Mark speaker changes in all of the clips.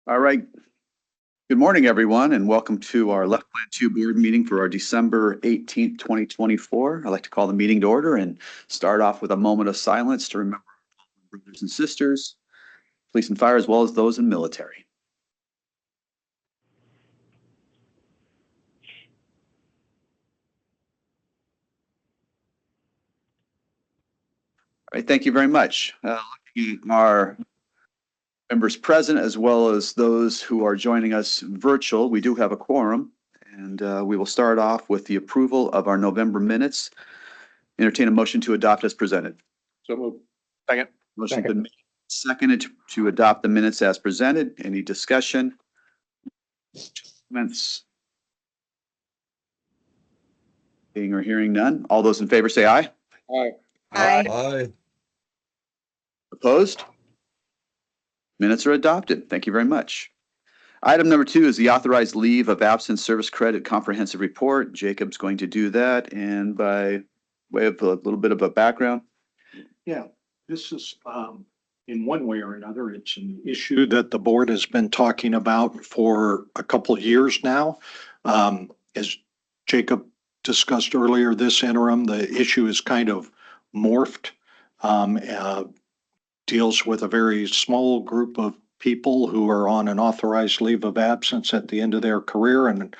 Speaker 1: All right. Good morning, everyone, and welcome to our Left Plan 2 board meeting for our December 18th, 2024. I'd like to call the meeting to order and start off with a moment of silence to remember our brothers and sisters, police and fire, as well as those in military. All right, thank you very much. Looking at our members present, as well as those who are joining us virtual, we do have a quorum, and we will start off with the approval of our November minutes. Entertain a motion to adopt as presented.
Speaker 2: So moved. Second.
Speaker 1: Motion's been made, seconded to adopt the minutes as presented. Any discussion? Comments? Seeing or hearing none. All those in favor say aye.
Speaker 2: Aye.
Speaker 3: Aye.
Speaker 1: Opposed? Minutes are adopted. Thank you very much. Item number 2 is the authorized leave of absence service credit comprehensive report. Jacob's going to do that, and by way of a little bit of a background.
Speaker 4: Yeah, this is, in one way or another, it's an issue that the board has been talking about for a couple of years now. As Jacob discussed earlier, this interim, the issue is kind of morphed. Deals with a very small group of people who are on an authorized leave of absence at the end of their career and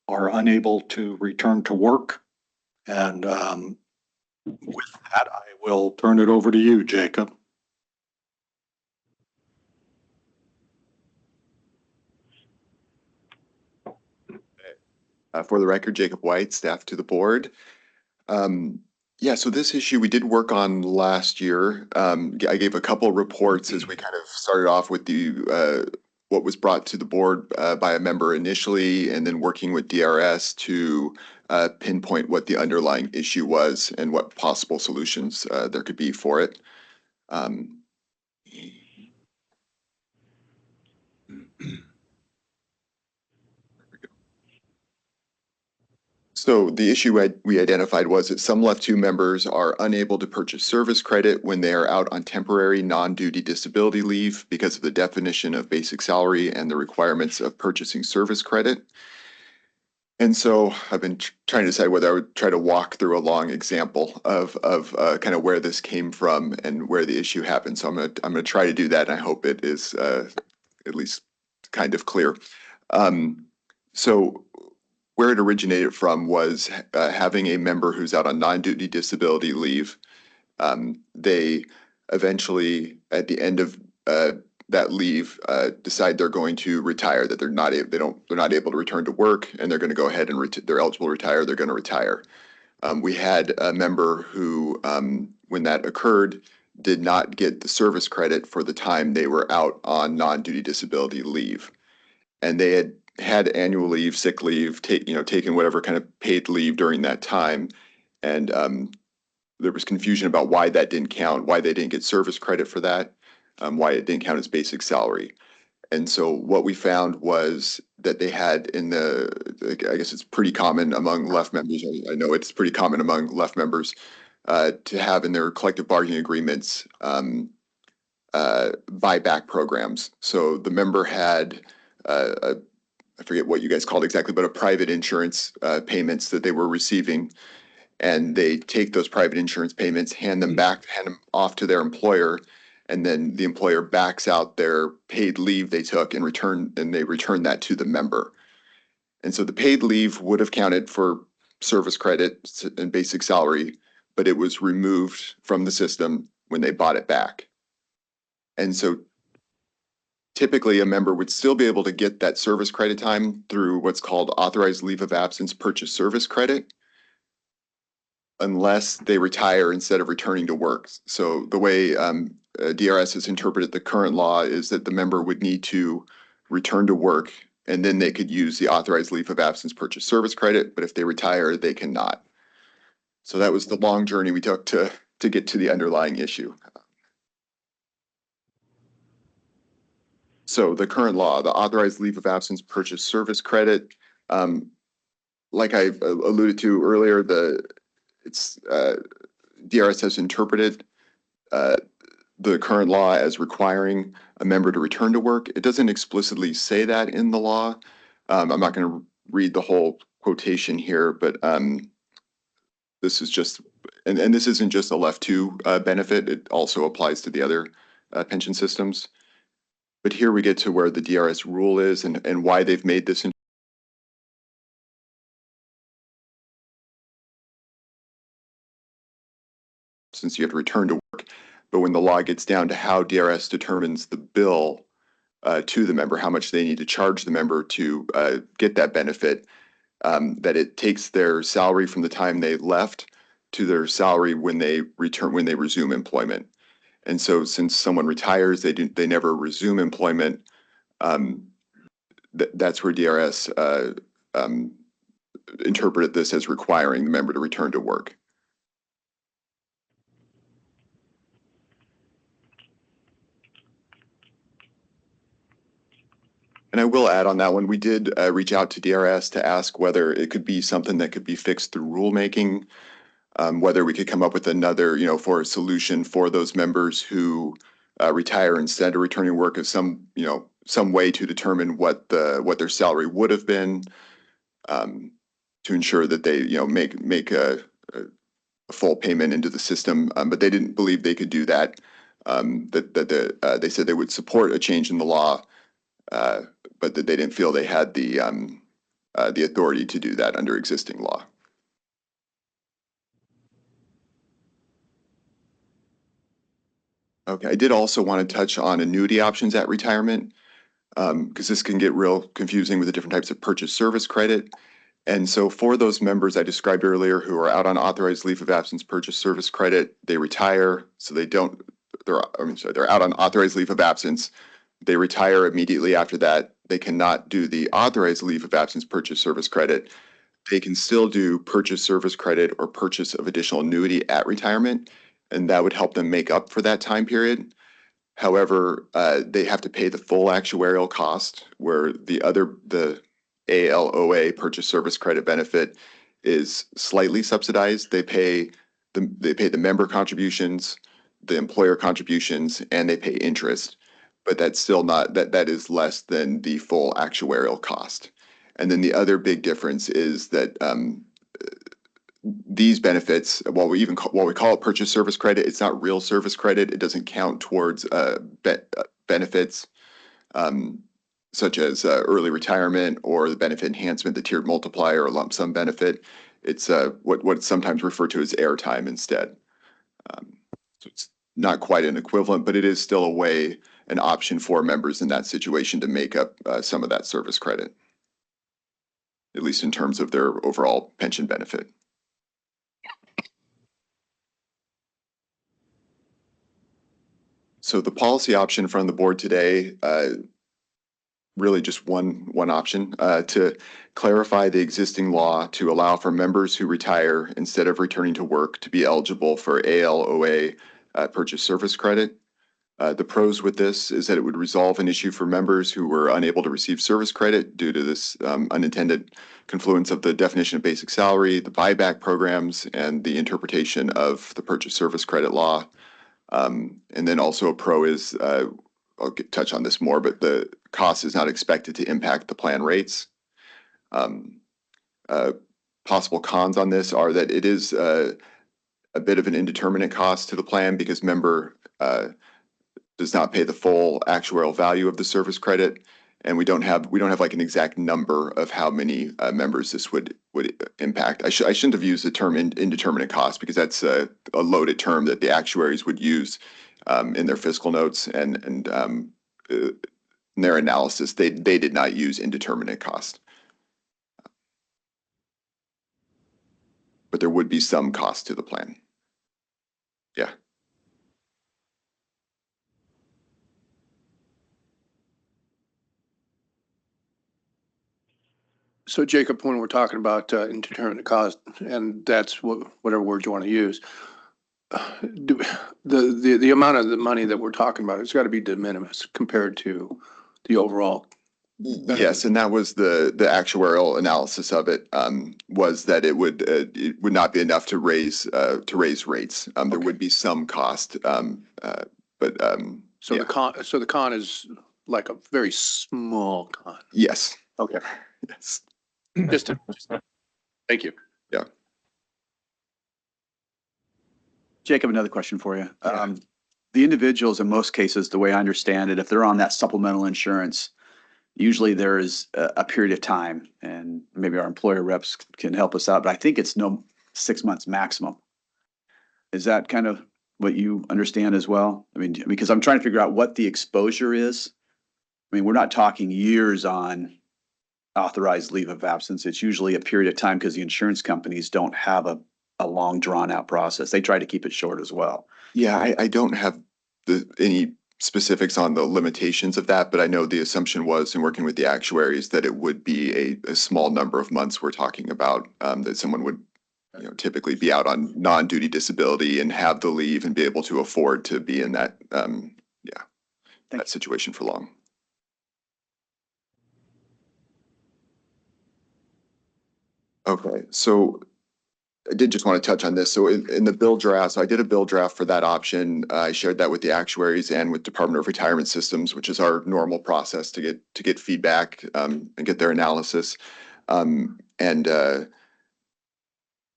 Speaker 4: are unable to return to work. And with that, I will turn it over to you, Jacob.
Speaker 3: For the record, Jacob White, staff to the board. Yeah, so this issue we did work on last year. I gave a couple reports as we kind of started off with the what was brought to the board by a member initially, and then working with DRS to pinpoint what the underlying issue was and what possible solutions there could be for it. So the issue we identified was that some Left 2 members are unable to purchase service credit when they are out on temporary non-duty disability leave because of the definition of basic salary and the requirements of purchasing service credit. And so I've been trying to decide whether I would try to walk through a long example of kind of where this came from and where the issue happened. So I'm gonna try to do that, and I hope it is at least kind of clear. So where it originated from was having a member who's out on non-duty disability leave. They eventually, at the end of that leave, decide they're going to retire. That they're not able to return to work, and they're going to go ahead and they're eligible to retire. They're going to retire. We had a member who, when that occurred, did not get the service credit for the time they were out on non-duty disability leave, and they had annual leave, sick leave, taken whatever kind of paid leave during that time. And there was confusion about why that didn't count, why they didn't get service credit for that, why it didn't count as basic salary. And so what we found was that they had I guess it's pretty common among left members. I know it's pretty common among left members to have in their collective bargaining agreements buyback programs. So the member had I forget what you guys called exactly, but a private insurance payments that they were receiving, and they take those private insurance payments, hand them off to their employer, and then the employer backs out their paid leave they took and they return that to the member. And so the paid leave would have counted for service credit and basic salary, but it was removed from the system when they bought it back. And so typically, a member would still be able to get that service credit time through what's called authorized leave of absence purchase service credit, unless they retire instead of returning to work. So the way DRS has interpreted the current law is that the member would need to return to work, and then they could use the authorized leave of absence purchase service credit. But if they retire, they cannot. So that was the long journey we took to get to the underlying issue. So the current law, the authorized leave of absence purchase service credit, like I alluded to earlier, DRS has interpreted the current law as requiring a member to return to work. It doesn't explicitly say that in the law. I'm not going to read the whole quotation here, but this is just, and this isn't just a LEF 2 benefit. It also applies to the other pension systems. But here we get to where the DRS rule is and why they've made this. Since you have to return to work, but when the law gets down to how DRS determines the bill to the member, how much they need to charge the member to get that benefit, that it takes their salary from the time they left to their salary when they resume employment. And so since someone retires, they never resume employment. That's where DRS interpreted this as requiring the member to return to work. And I will add on that one, we did reach out to DRS to ask whether it could be something that could be fixed through rulemaking, whether we could come up with another, for a solution for those members who retire instead of returning to work, of some way to determine what their salary would have been, to ensure that they, make a full payment into the system. But they didn't believe they could do that. They said they would support a change in the law, but that they didn't feel they had the authority to do that under existing law. Okay, I did also want to touch on annuity options at retirement, because this can get real confusing with the different types of purchase service credit. And so for those members I described earlier who are out on authorized leave of absence purchase service credit, they retire, so they're out on authorized leave of absence. They retire immediately after that. They cannot do the authorized leave of absence purchase service credit. They can still do purchase service credit or purchase of additional annuity at retirement, and that would help them make up for that time period. However, they have to pay the full actuarial cost, where the ALOA purchase service credit benefit is slightly subsidized. They pay the member contributions, the employer contributions, and they pay interest. But that's still not, that is less than the full actuarial cost. And then the other big difference is that these benefits, while we call it purchase service credit, it's not real service credit. It doesn't count towards benefits such as early retirement or the benefit enhancement, the tiered multiplier or lump sum benefit. It's what's sometimes referred to as airtime instead. So it's not quite an equivalent, but it is still an option for members in that situation to make up some of that service credit, at least in terms of their overall pension benefit. So the policy option from the board today, really just one option, to clarify the existing law to allow for members who retire instead of returning to work to be eligible for ALOA purchase service credit. The pros with this is that it would resolve an issue for members who were unable to receive service credit due to this unintended confluence of the definition of basic salary, the buyback programs, and the interpretation of the purchase service credit law. And then also a pro is, I'll touch on this more, but the cost is not expected to impact the plan rates. Possible cons on this are that it is a bit of an indeterminate cost to the plan because member does not pay the full actuarial value of the service credit, and we don't have like an exact number of how many members this would impact. I shouldn't have used the term indeterminate cost because that's a loaded term that the actuaries would use in their fiscal notes and in their analysis. They did not use indeterminate cost, but there would be some cost to the plan. Yeah.
Speaker 2: So Jacob, when we're talking about indeterminate cost, and that's whatever word you want to use, the amount of the money that we're talking about, it's got to be de minimis compared to the overall.
Speaker 3: Yes, and that was the actuarial analysis of it, was that it would not be enough to raise rates. There would be some cost, But
Speaker 2: So
Speaker 3: yeah.
Speaker 2: the con is like a very small con.
Speaker 3: Yes,
Speaker 2: Okay.
Speaker 3: yes.
Speaker 2: Thank you.
Speaker 1: Jacob, another question for you.
Speaker 2: Yeah.
Speaker 1: The individuals, in most cases, the way I understand it, if they're on that supplemental insurance, usually there is a period of time, and maybe our employer reps can help us out, but I think it's no 6 months maximum. Is that kind of what you understand as well? I mean, because I'm trying to figure out what the exposure is. I mean, we're not talking years on authorized leave of absence. It's usually a period of time because the insurance companies don't have a long drawn out process. They try to keep it short as well.
Speaker 3: Yeah, I don't have any specifics on the limitations of that, but I know the assumption was in working with the actuaries that it would be a small number of months we're talking about, that someone would, typically be out on non-duty disability and have the leave and be able to afford to be in that, that situation for long. Okay, so I did just want to touch on this. So in the bill draft, so I did a bill draft for that option. I shared that with the actuaries and with Department of Retirement Systems, which is our normal process to get feedback and get their analysis.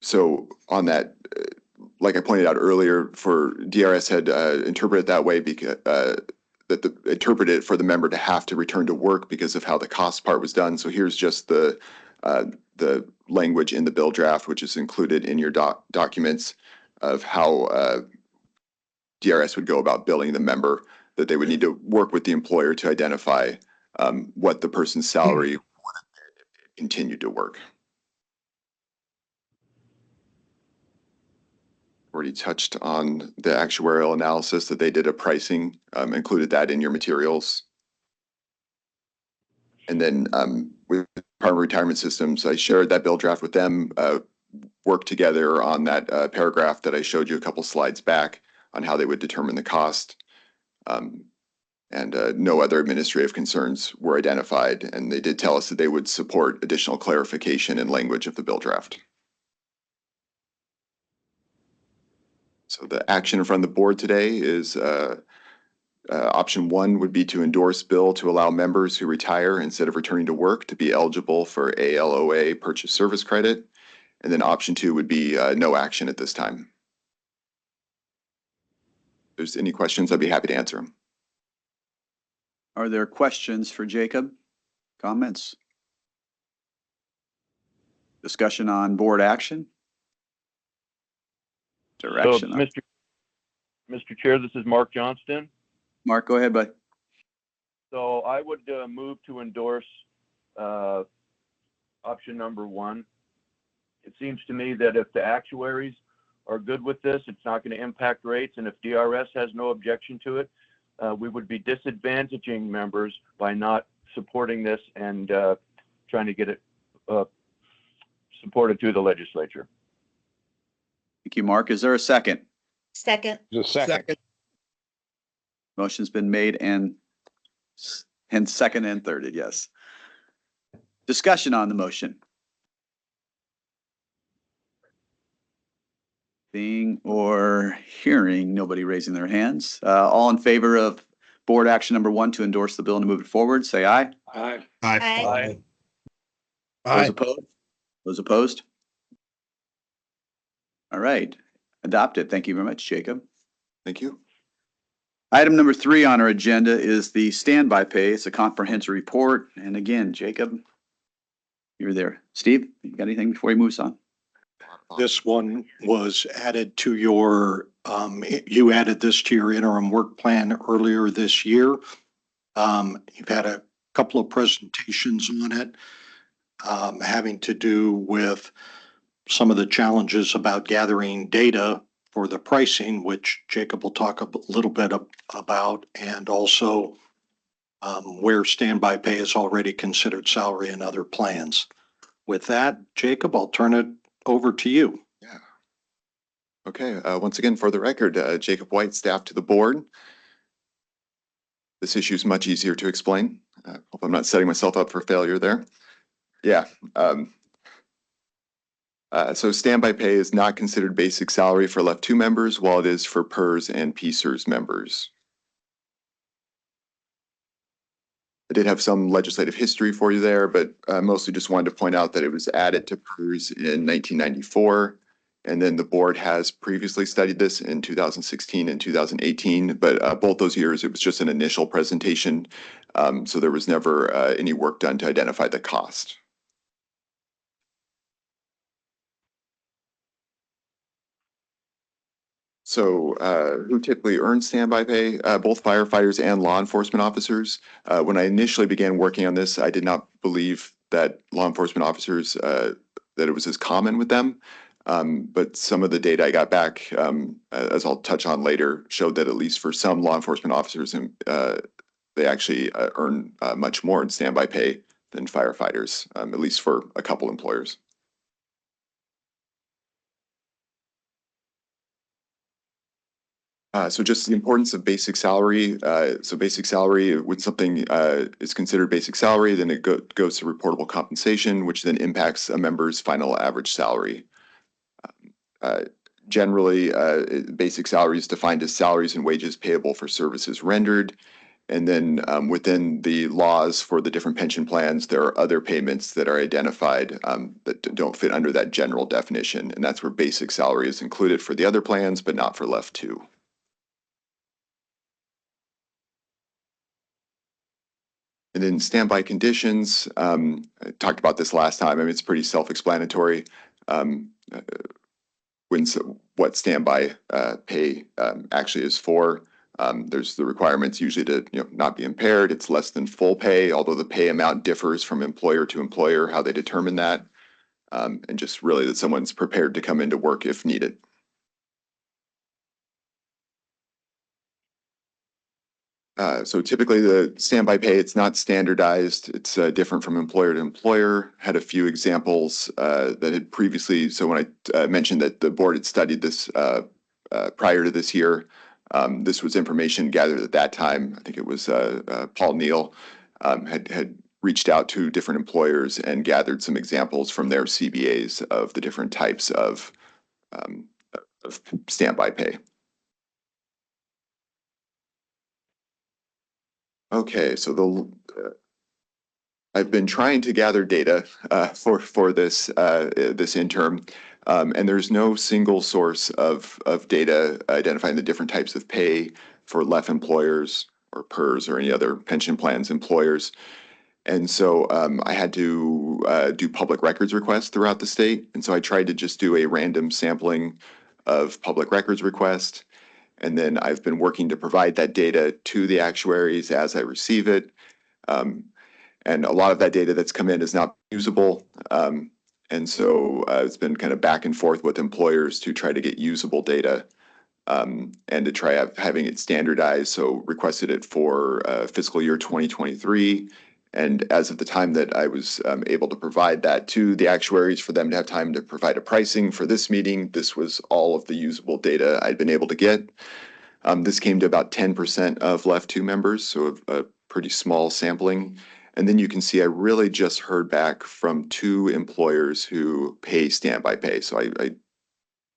Speaker 3: So on that, like I pointed out earlier, for DRS had interpreted that way because interpreted it for the member to have to return to work because of how the cost part was done. So here's just the language in the bill draft, which is included in your documents of how DRS would go about billing the member, that they would need to work with the employer to identify what the person's salary would continue to work. Already touched on the actuarial analysis that they did a pricing, included that in your materials. And then with Department of Retirement Systems, I shared that bill draft with them, worked together on that paragraph that I showed you a couple slides back on how they would determine the cost. And no other administrative concerns were identified. And they did tell us that they would support additional clarification and language of the bill draft. So the action in front of the board today is option 1 would be to endorse bill to allow members who retire instead of returning to work to be eligible for ALOA purchase service credit. And then option 2 would be no action at this time. If there's any questions, I'd be happy to answer them.
Speaker 1: Are there questions for Jacob? Comments? Discussion on board action? Direction?
Speaker 5: So, Mr. Chair, this is Mark Johnston.
Speaker 1: Mark, go ahead, bud.
Speaker 5: So I would move to endorse option number 1. It seems to me that if the actuaries are good with this, it's not going to impact rates. And if DRS has no objection to it, we would be disadvantaging members by not supporting this and trying to get it supported through the legislature.
Speaker 1: Thank you, Mark. Is there a second?
Speaker 6: Second.
Speaker 2: Second.
Speaker 1: Motion's been made and second and thirded, yes. Discussion on the motion. Seeing or hearing nobody raising their hands. All in favor of board action number 1 to endorse the bill and move it forward, say aye.
Speaker 2: Aye.
Speaker 6: Aye.
Speaker 1: Those opposed? Those opposed? All right, adopted. Thank you very much, Jacob.
Speaker 3: Thank you.
Speaker 1: Item number 3 on our agenda is the standby pay. It's a comprehensive report. And again, Jacob, you're there. Steve, you got anything before he moves on?
Speaker 4: This one was added to your, you added this to your interim work plan earlier this year. You've had a couple of presentations on it, having to do with some of the challenges about gathering data for the pricing, which Jacob will talk a little bit about, and also where standby pay is already considered salary in other plans. With that, Jacob, I'll turn it over to you.
Speaker 3: Yeah. Okay, once again, for the record, Jacob White, staff to the board. This issue is much easier to explain. Hope I'm not setting myself up for failure there. Yeah. So standby pay is not considered basic salary for LEOFF 2 members, while it is for PERS and PSERS members. I did have some legislative history for you there, but mostly just wanted to point out that it was added to PERS in 1994. And then the board has previously studied this in 2016 and 2018, but both those years it was just an initial presentation. So there was never any work done to identify the cost. So who typically earns standby pay? Both firefighters and law enforcement officers. When I initially began working on this, I did not believe that law enforcement officers, that it was as common with them. But some of the data I got back, as I'll touch on later, showed that at least for some law enforcement officers, they actually earn much more in standby pay than firefighters, at least for a couple employers. So just the importance of basic salary. So basic salary, when something is considered basic salary, then it goes to reportable compensation, which then impacts a member's final average salary. Generally, basic salary is defined as salaries and wages payable for services rendered. And then within the laws for the different pension plans, there are other payments that are identified that don't fit under that general definition. And that's where basic salary is included for the other plans, but not for LEOFF 2. And then standby conditions, I talked about this last time. I mean, it's pretty self-explanatory. What standby pay actually is for. There's the requirements usually to not be impaired. It's less than full pay, although the pay amount differs from employer to employer, how they determine that. And just really that someone's prepared to come into work if needed. So typically the standby pay, it's not standardized. It's different from employer to employer. Had a few examples that had previously, so when I mentioned that the board had studied this prior to this year, this was information gathered at that time. I think it was Paul Neal had reached out to different employers and gathered some examples from their CBAs of the different types of standby pay. Okay, so I've been trying to gather data for this this interim, and there's no single source of data identifying the different types of pay for LEOFF employers or PERS or any other pension plans employers. And so I had to do public records requests throughout the state, and so I tried to just do a random sampling of public records requests. And then I've been working to provide that data to the actuaries as I receive it. And a lot of that data that's come in is not usable. And so it's been kind of back and forth with employers to try to get usable data and to try having it standardized. So requested it for fiscal year 2023. And as of the time that I was able to provide that to the actuaries for them to have time to provide a pricing for this meeting, this was all of the usable data I'd been able to get. This came to about 10% of LEOFF 2 members, so a pretty small sampling. And then you can see I really just heard back from 2 employers who pay standby pay. So I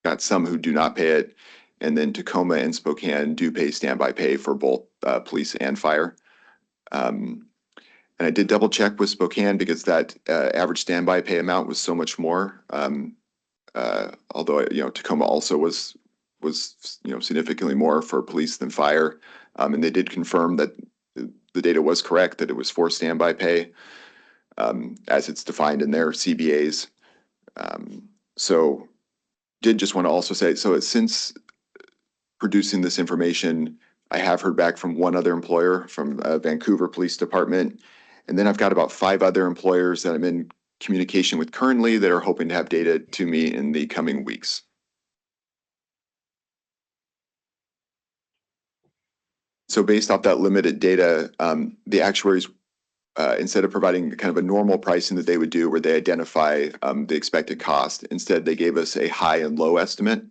Speaker 3: got some who do not pay it, and then Tacoma and Spokane do pay standby pay for both police and fire. And I did double check with Spokane because that average standby pay amount was so much more. Although Tacoma also was significantly more for police than fire, and they did confirm that the data was correct, that it was for standby pay as it's defined in their CBAs. So did just want to also say, so since producing this information, I have heard back from one other employer from Vancouver Police Department. And then I've got about 5 other employers that I'm in communication with currently that are hoping to have data to me in the coming weeks. So based off that limited data, the actuaries, instead of providing kind of a normal pricing that they would do where they identify the expected cost, instead they gave us a high and low estimate.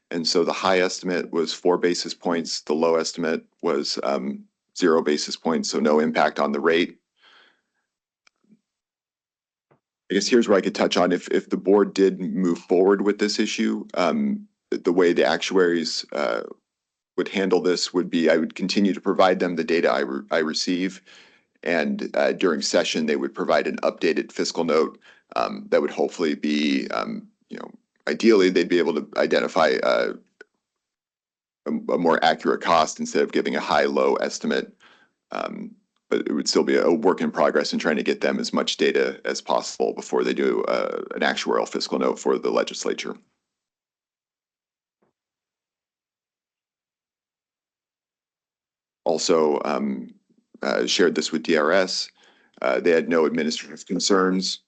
Speaker 3: And so the high estimate was 4 basis points. The low estimate was 0 basis points, so no impact on the rate. I guess here's where I could touch on if the board did move forward with this issue, the way the actuaries would handle this would be I would continue to provide them the data I receive, And during session, they would provide an updated fiscal note that would hopefully be, ideally, they'd be able to identify a more accurate cost instead of giving a high-low estimate. But it would still be a work in progress in trying to get them as much data as possible before they do an actuarial fiscal note for the legislature. Also shared this with DRS. They had no administrative concerns.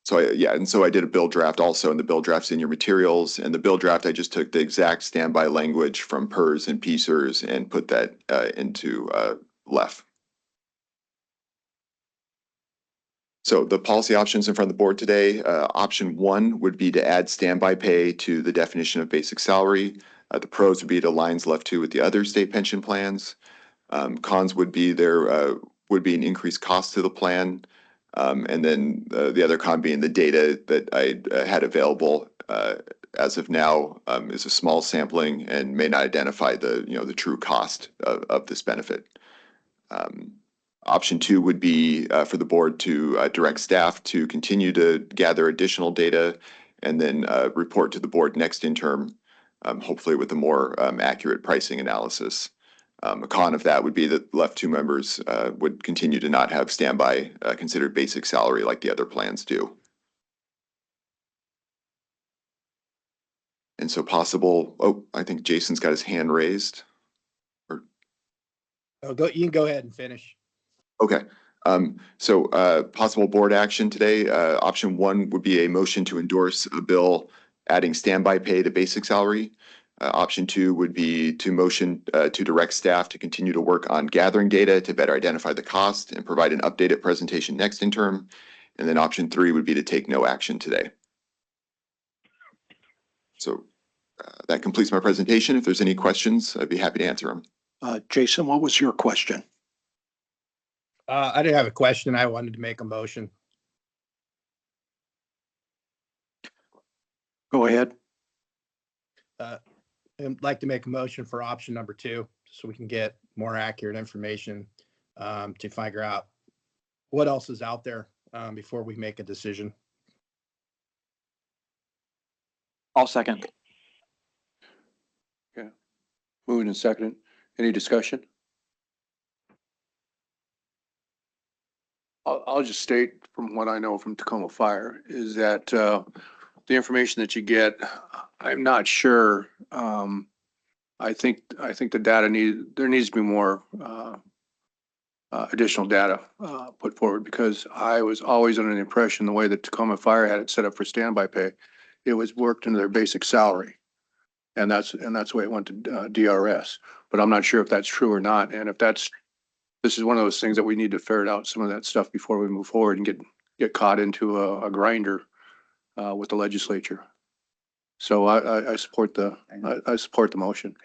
Speaker 3: So I did a bill draft also, and the bill draft's in your materials. And the bill draft, I just took the exact standby language from PERS and PSERS and put that into LEOFF. So the policy options in front of the board today, option 1 would be to add standby pay to the definition of basic salary. The pros would be it aligns LEOFF 2 with the other state pension plans. Cons would be there would be an increased cost to the plan. And then the other con being the data that I had available as of now is a small sampling and may not identify the true cost of this benefit. Option 2 would be for the board to direct staff to continue to gather additional data and then report to the board next interim, hopefully with a more accurate pricing analysis. A con of that would be that LEOFF 2 members would continue to not have standby considered basic salary like the other plans do. And so possible, I think Jason's got his hand raised.
Speaker 7: You can go ahead and finish.
Speaker 3: Okay. Possible board action today. Option 1 would be a motion to endorse a bill adding standby pay to basic salary. Option 2 would be to motion to direct staff to continue to work on gathering data to better identify the cost and provide an updated presentation next interim. And then option 3 would be to take no action today. So that completes my presentation. If there's any questions, I'd be happy to answer them.
Speaker 4: Jason, what was your question?
Speaker 7: I didn't have a question. I wanted to make a motion.
Speaker 4: Go ahead.
Speaker 7: I'd like to make a motion for option number 2, so we can get more accurate information to figure out what else is out there before we make a decision.
Speaker 8: I'll second.
Speaker 2: Yeah. Moving and second. Any discussion? I'll just state from what I know from Tacoma Fire is that the information that you get, I'm not sure. I think the data there needs to be more additional data put forward, because I was always under the impression the way that Tacoma Fire had it set up for standby pay, it was worked into their basic salary. And that's the way it went to DRS. But I'm not sure if that's true or not. And if this is one of those things that we need to ferret out some of that stuff before we move forward and get caught into a grinder with the legislature. So I support the motion.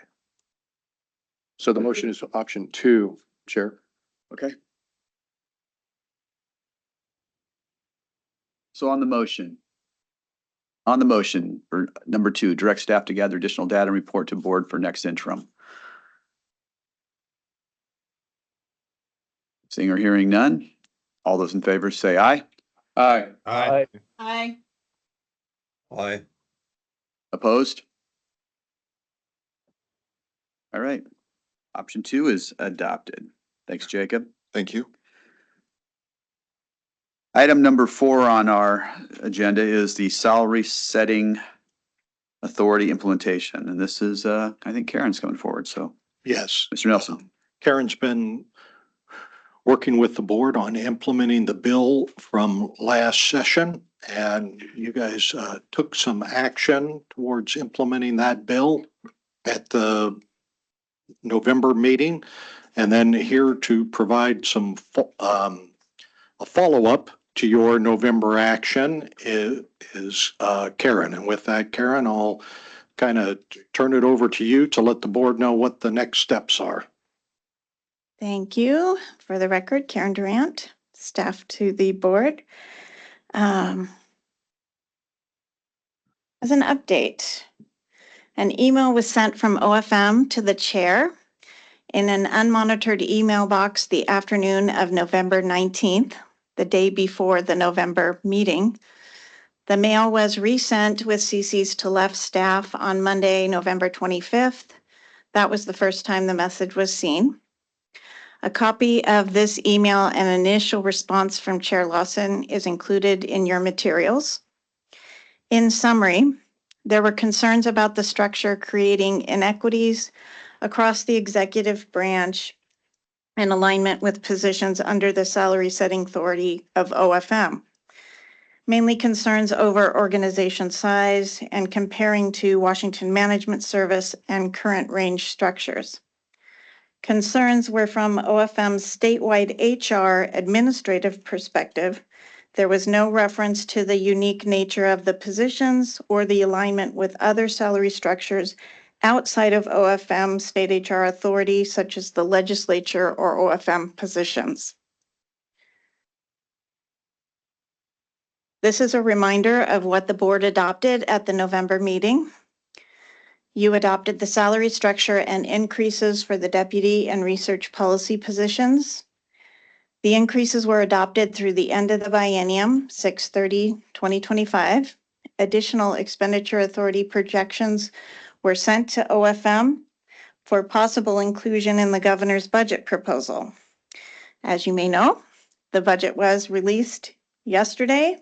Speaker 2: So the motion is option 2, Chair.
Speaker 1: Okay. So on the motion for number 2, direct staff to gather additional data and report to board for next interim. Seeing or hearing none, all those in favor say aye.
Speaker 2: Aye.
Speaker 7: Aye.
Speaker 6: Aye.
Speaker 8: Aye.
Speaker 1: Opposed? All right. Option 2 is adopted. Thanks, Jacob.
Speaker 3: Thank you.
Speaker 1: Item number 4 on our agenda is the salary setting authority implementation. And this is, I think Karen's going forward. So,
Speaker 4: Yes.
Speaker 1: Mr. Nelson.
Speaker 4: Karen's been working with the board on implementing the bill from last session, and you guys took some action towards implementing that bill at the November meeting. And then here to provide some a follow-up to your November action is Karen. And with that, Karen, I'll kind of turn it over to you to let the board know what the next steps are.
Speaker 9: Thank you. For the record, Karen Durant, staff to the board. As an update, an email was sent from OFM to the chair in an unmonitored email box the afternoon of November 19th, the day before the November meeting. The mail was resent with CCs to LEOFF staff on Monday, November 25th. That was the first time the message was seen. A copy of this email and initial response from Chair Lawson is included in your materials. In summary, there were concerns about the structure creating inequities across the executive branch in alignment with positions under the salary setting authority of OFM. Mainly concerns over organization size and comparing to Washington Management Service and current range structures. Concerns were from OFM's statewide HR administrative perspective. There was no reference to the unique nature of the positions or the alignment with other salary structures outside of OFM state HR authority, such as the legislature or OFM positions. This is a reminder of what the board adopted at the November meeting. You adopted the salary structure and increases for the deputy and research policy positions. The increases were adopted through the end of the biennium, 6/30/2025. Additional expenditure authority projections were sent to OFM for possible inclusion in the governor's budget proposal. As you may know, the budget was released yesterday,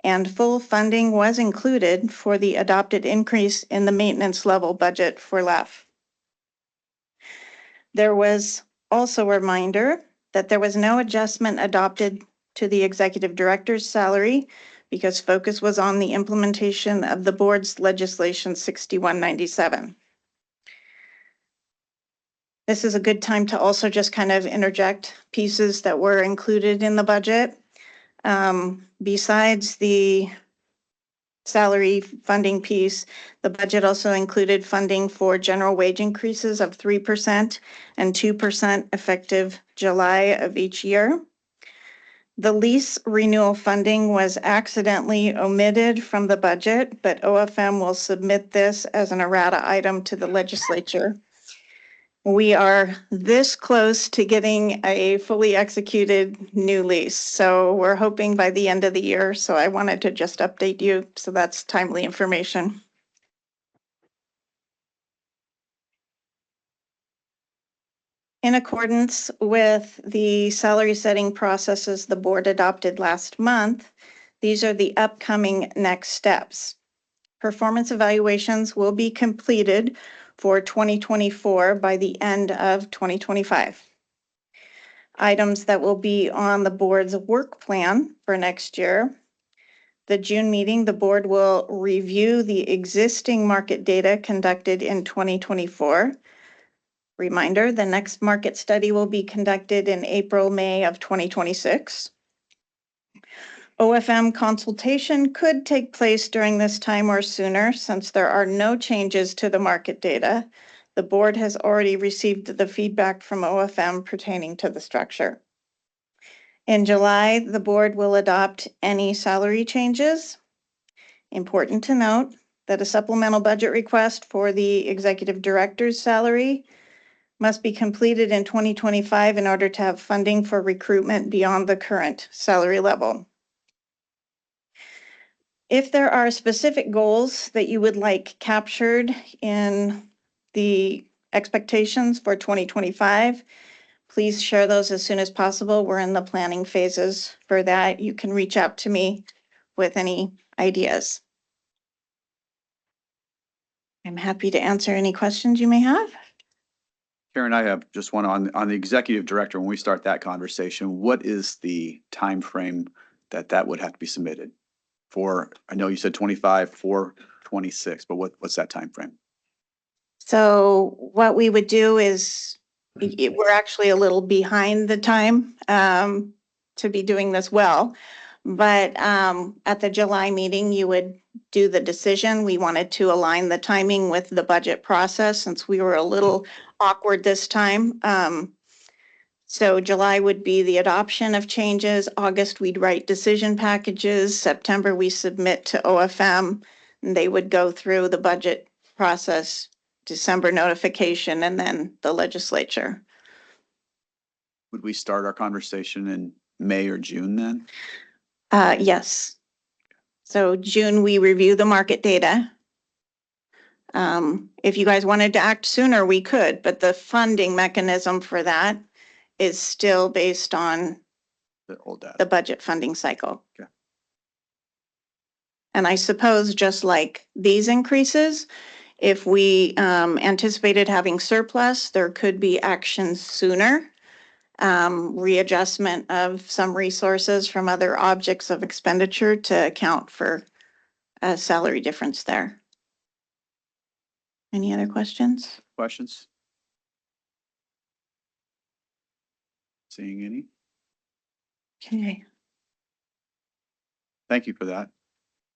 Speaker 9: and full funding was included for the adopted increase in the maintenance level budget for LEOFF. There was also a reminder that there was no adjustment adopted to the executive director's salary because focus was on the implementation of the board's legislation 6197. This is a good time to also just kind of interject pieces that were included in the budget. Besides the salary funding piece, the budget also included funding for general wage increases of 3% and 2% effective July of each year. The lease renewal funding was accidentally omitted from the budget, but OFM will submit this as an errata item to the legislature. We are this close to getting a fully executed new lease. So we're hoping by the end of the year. So I wanted to just update you. So that's timely information. In accordance with the salary setting processes the board adopted last month, these are the upcoming next steps. Performance evaluations will be completed for 2024 by the end of 2025. Items that will be on the board's work plan for next year. The June meeting, the board will review the existing market data conducted in 2024. Reminder, the next market study will be conducted in April, May of 2026. OFM consultation could take place during this time or sooner since there are no changes to the market data. The board has already received the feedback from OFM pertaining to the structure. In July, the board will adopt any salary changes. Important to note that a supplemental budget request for the executive director's salary must be completed in 2025 in order to have funding for recruitment beyond the current salary level. If there are specific goals that you would like captured in the expectations for 2025, please share those as soon as possible. We're in the planning phases for that. You can reach out to me with any ideas. I'm happy to answer any questions you may have.
Speaker 1: Karen, I have just one on the executive director. When we start that conversation, what is the time frame that would have to be submitted for? I know you said 25 for 26, but what's that time frame?
Speaker 9: So what we would do is we're actually a little behind the time to be doing this well. But at the July meeting, you would do the decision. We wanted to align the timing with the budget process since we were a little awkward this time. So July would be the adoption of changes. August, we'd write decision packages. September, we submit to OFM, and they would go through the budget process December notification and then the legislature.
Speaker 1: Would we start our conversation in May or June then?
Speaker 9: Yes. So June, we review the market data. If you guys wanted to act sooner, we could, but the funding mechanism for that is still based on
Speaker 1: The old data.
Speaker 9: the budget funding cycle.
Speaker 1: Okay.
Speaker 9: And I suppose just like these increases, if we anticipated having surplus, there could be actions sooner. Readjustment of some resources from other objects of expenditure to account for a salary difference there. Any other questions?
Speaker 1: Questions? Seeing any?
Speaker 9: Okay,
Speaker 1: Thank you for that.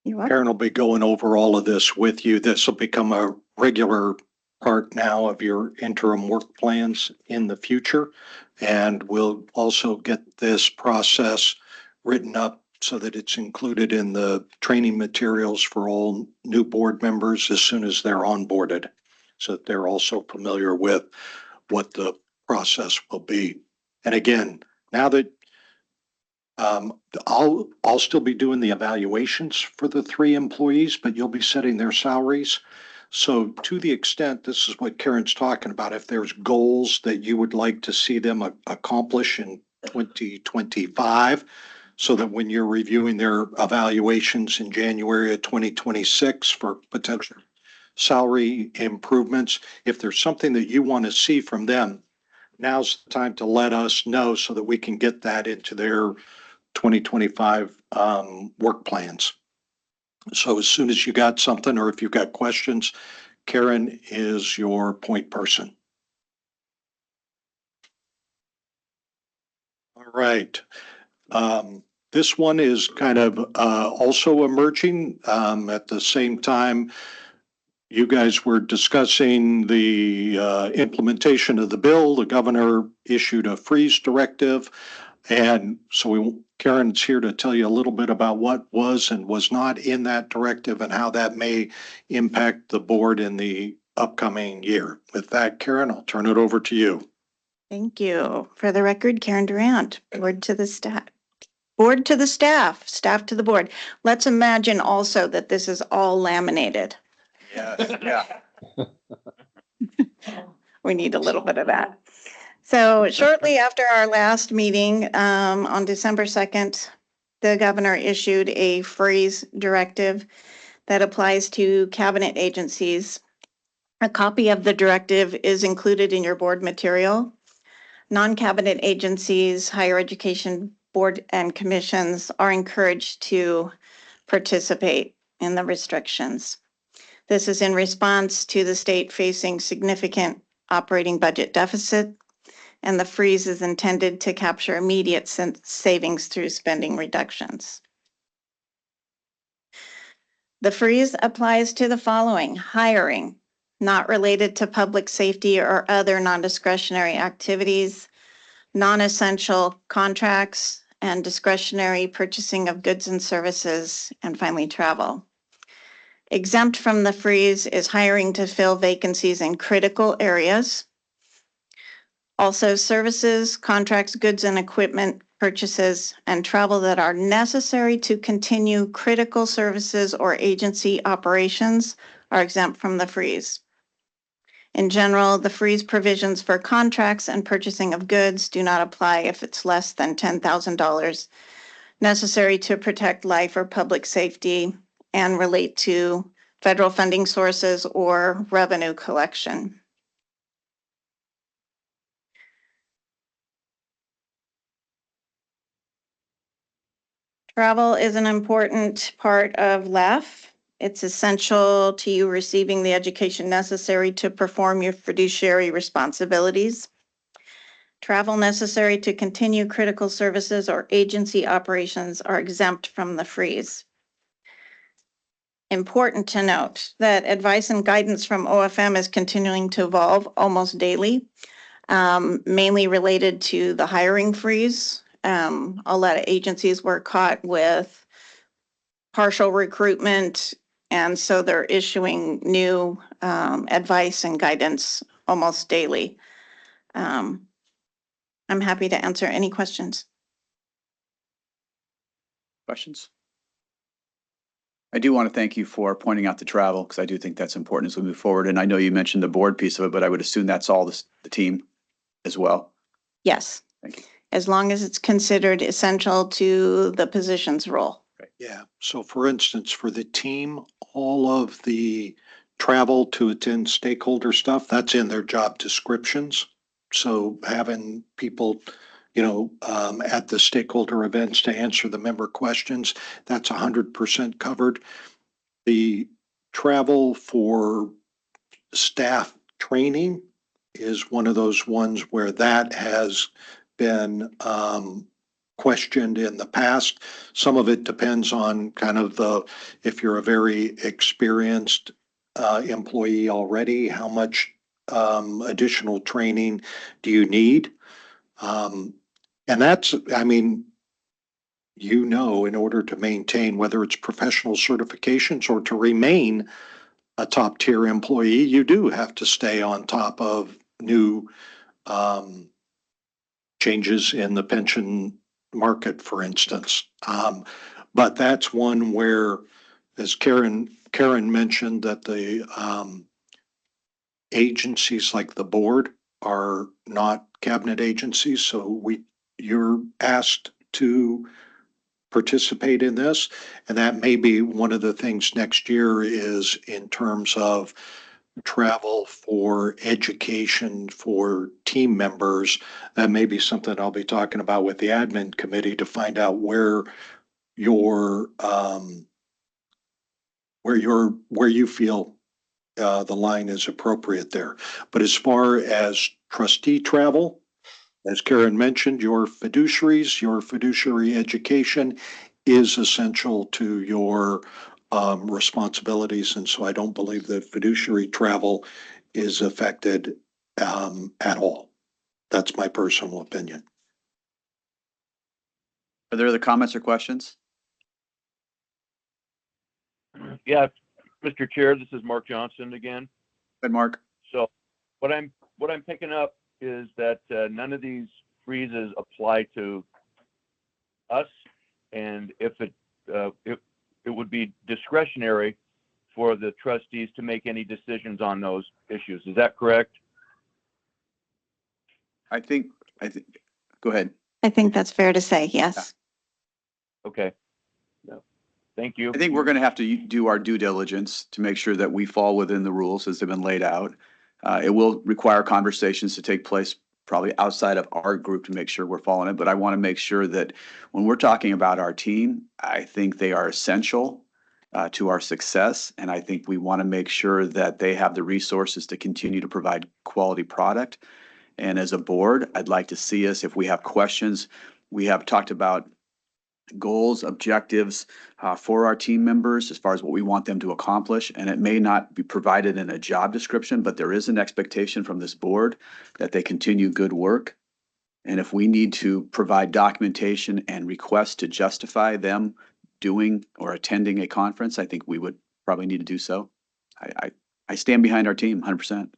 Speaker 9: you are.
Speaker 4: Karen will be going over all of this with you. This will become a regular part now of your interim work plans in the future. And we'll also get this process written up so that it's included in the training materials for all new board members as soon as they're onboarded. So that they're also familiar with what the process will be. And again, now that I'll still be doing the evaluations for the 3 employees, but you'll be setting their salaries. So to the extent, this is what Karen's talking about, if there's goals that you would like to see them accomplish in 2025, so that when you're reviewing their evaluations in January of 2026 for potential salary improvements, if there's something that you want to see from them, now's the time to let us know so that we can get that into their 2025 work plans. So as soon as you got something, or if you've got questions, Karen is your point person. All right. This one is kind of also emerging at the same time. You guys were discussing the implementation of the bill. The governor issued a freeze directive. And so Karen's here to tell you a little bit about what was and was not in that directive and how that may impact the board in the upcoming year. With that, Karen, I'll turn it over to you.
Speaker 9: Thank you. For the record, Karen Durant, board to the staff. Board to the staff, staff to the board. Let's imagine also that this is all laminated.
Speaker 1: Yes, yeah.
Speaker 9: We need a little bit of that. So shortly after our last meeting, on December 2nd, the governor issued a freeze directive that applies to cabinet agencies. A copy of the directive is included in your board material. Non-cabinet agencies, higher education board and commissions are encouraged to participate in the restrictions. This is in response to the state facing significant operating budget deficit, and the freeze is intended to capture immediate savings through spending reductions. The freeze applies to the following: hiring, not related to public safety or other non-discretionary activities, non-essential contracts, and discretionary purchasing of goods and services, and finally, travel. Exempt from the freeze is hiring to fill vacancies in critical areas. Also, services, contracts, goods and equipment purchases, and travel that are necessary to continue critical services or agency operations are exempt from the freeze. In general, the freeze provisions for contracts and purchasing of goods do not apply if it's less than $10,000 necessary to protect life or public safety and relate to federal funding sources or revenue collection. Travel is an important part of LEOFF. It's essential to you receiving the education necessary to perform your fiduciary responsibilities. Travel necessary to continue critical services or agency operations are exempt from the freeze. Important to note that advice and guidance from OFM is continuing to evolve almost daily, mainly related to the hiring freeze. A lot of agencies were caught with partial recruitment And so they're issuing new advice and guidance almost daily. I'm happy to answer any questions.
Speaker 1: Questions? I do want to thank you for pointing out the travel, because I do think that's important as we move forward. And I know you mentioned the board piece of it, but I would assume that's all the team as well.
Speaker 9: Yes,
Speaker 1: Thank you.
Speaker 9: as long as it's considered essential to the position's role.
Speaker 4: Yeah, so for instance, for the team, all of the travel to attend stakeholder stuff, that's in their job descriptions. So having people, at the stakeholder events to answer the member questions, that's 100% covered. The travel for staff training is one of those ones where that has been questioned in the past. Some of it depends on kind of if you're a very experienced employee already, how much additional training do you need? And that's, I mean, in order to maintain whether it's professional certifications or to remain a top tier employee, you do have to stay on top of new changes in the pension market, for instance. But that's one where, as Karen mentioned, that the agencies like the board are not cabinet agencies. So you're asked to participate in this. And that may be one of the things next year is in terms of travel for education for team members. That may be something I'll be talking about with the admin committee to find out where you feel the line is appropriate there. But as far as trustee travel, as Karen mentioned, your fiduciary education is essential to your responsibilities. And so I don't believe that fiduciary travel is affected at all. That's my personal opinion.
Speaker 1: Are there other comments or questions?
Speaker 5: Yeah, Mr. Chair, this is Mark Johnson again.
Speaker 1: Good, Mark.
Speaker 5: So what I'm picking up is that none of these freezes apply to us, and if it would be discretionary for the trustees to make any decisions on those issues. Is that correct?
Speaker 1: I think, go ahead.
Speaker 9: I think that's fair to say, yes.
Speaker 5: Okay. No. Thank you.
Speaker 1: I think we're going to have to do our due diligence to make sure that we fall within the rules as they've been laid out. It will require conversations to take place probably outside of our group to make sure we're following it. But I want to make sure that when we're talking about our team, I think they are essential to our success. And I think we want to make sure that they have the resources to continue to provide quality product. And as a board, I'd like to see us, if we have questions, we have talked about goals, objectives for our team members as far as what we want them to accomplish. And it may not be provided in a job description, but there is an expectation from this board that they continue good work. And if we need to provide documentation and requests to justify them doing or attending a conference, I think we would probably need to do so. I stand behind our team 100%.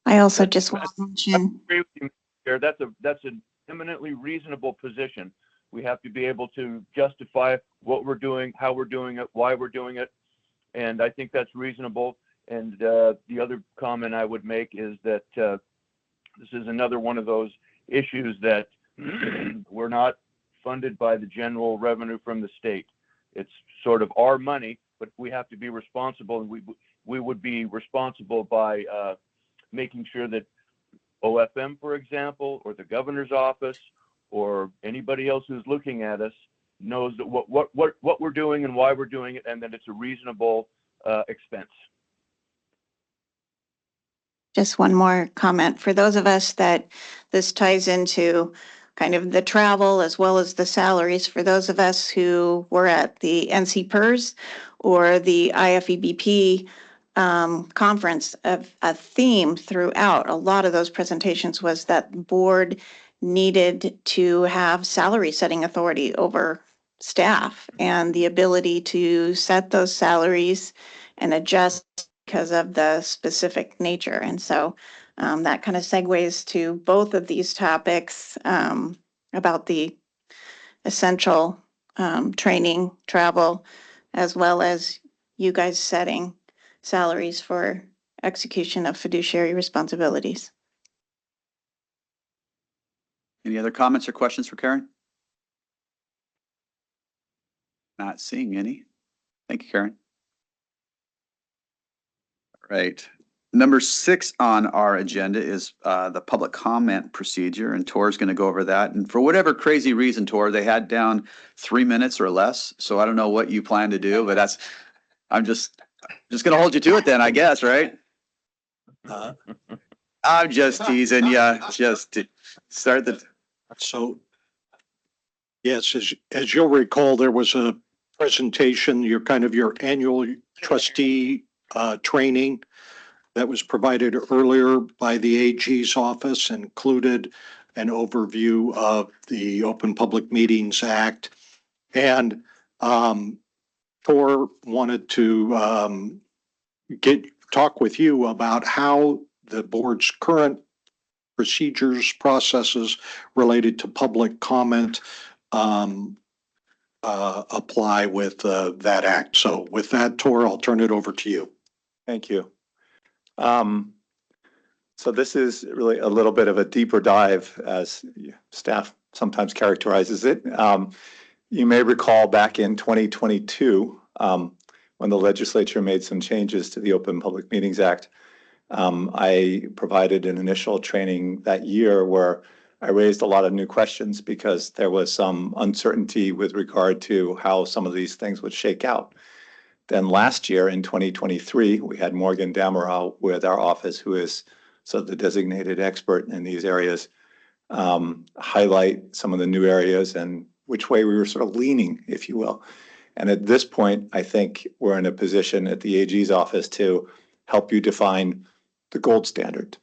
Speaker 9: I also just want to
Speaker 5: I
Speaker 9: mention,
Speaker 5: agree with you, Mr. Chair. That's an eminently reasonable position. We have to be able to justify what we're doing, how we're doing it, why we're doing it. And I think that's reasonable. And the other comment I would make is that this is another one of those issues that we're not funded by the general revenue from the state. It's sort of our money, but we have to be responsible, and we would be responsible by making sure that OFM, for example, or the governor's office, or anybody else who's looking at us knows that what we're doing and why we're doing it, and that it's a reasonable expense.
Speaker 9: just one more comment. For those of us that this ties into kind of the travel as well as the salaries, for those of us who were at the NC PERS or the IFEBP conference, a theme throughout a lot of those presentations was that the board needed to have salary setting authority over staff and the ability to set those salaries and adjust because of the specific nature. And so that kind of segues to both of these topics about the essential training, travel, as well as you guys setting salaries for execution of fiduciary responsibilities.
Speaker 1: Any other comments or questions for Karen? Not seeing any. Thank you, Karen. All right. Number 6 on our agenda is the public comment procedure, and Tor's going to go over that. And for whatever crazy reason, Tor, they had down 3 minutes or less. So I don't know what you plan to do, but I'm just going to hold you to it then, I guess, right? I'm just teasing you. Just to start the.
Speaker 4: So, yes, as you'll recall, there was a presentation, your annual trustee training that was provided earlier by the AG's office, included an overview of the Open Public Meetings Act. And Tor wanted to talk with you about how the board's current procedures, processes related to public comment apply with that act. So with that, Tor, I'll turn it over to you.
Speaker 10: Thank you. So this is really a little bit of a deeper dive, as staff sometimes characterizes it. You may recall back in 2022, when the legislature made some changes to the Open Public Meetings Act, I provided an initial training that year where I raised a lot of new questions because there was some uncertainty with regard to how some of these things would shake out. Then last year in 2023, we had Morgan Damerow with our office, who is sort of the designated expert in these areas, highlight some of the new areas and which way we were sort of leaning, if you will. And at this point, I think we're in a position at the AG's office to help you define the gold standard.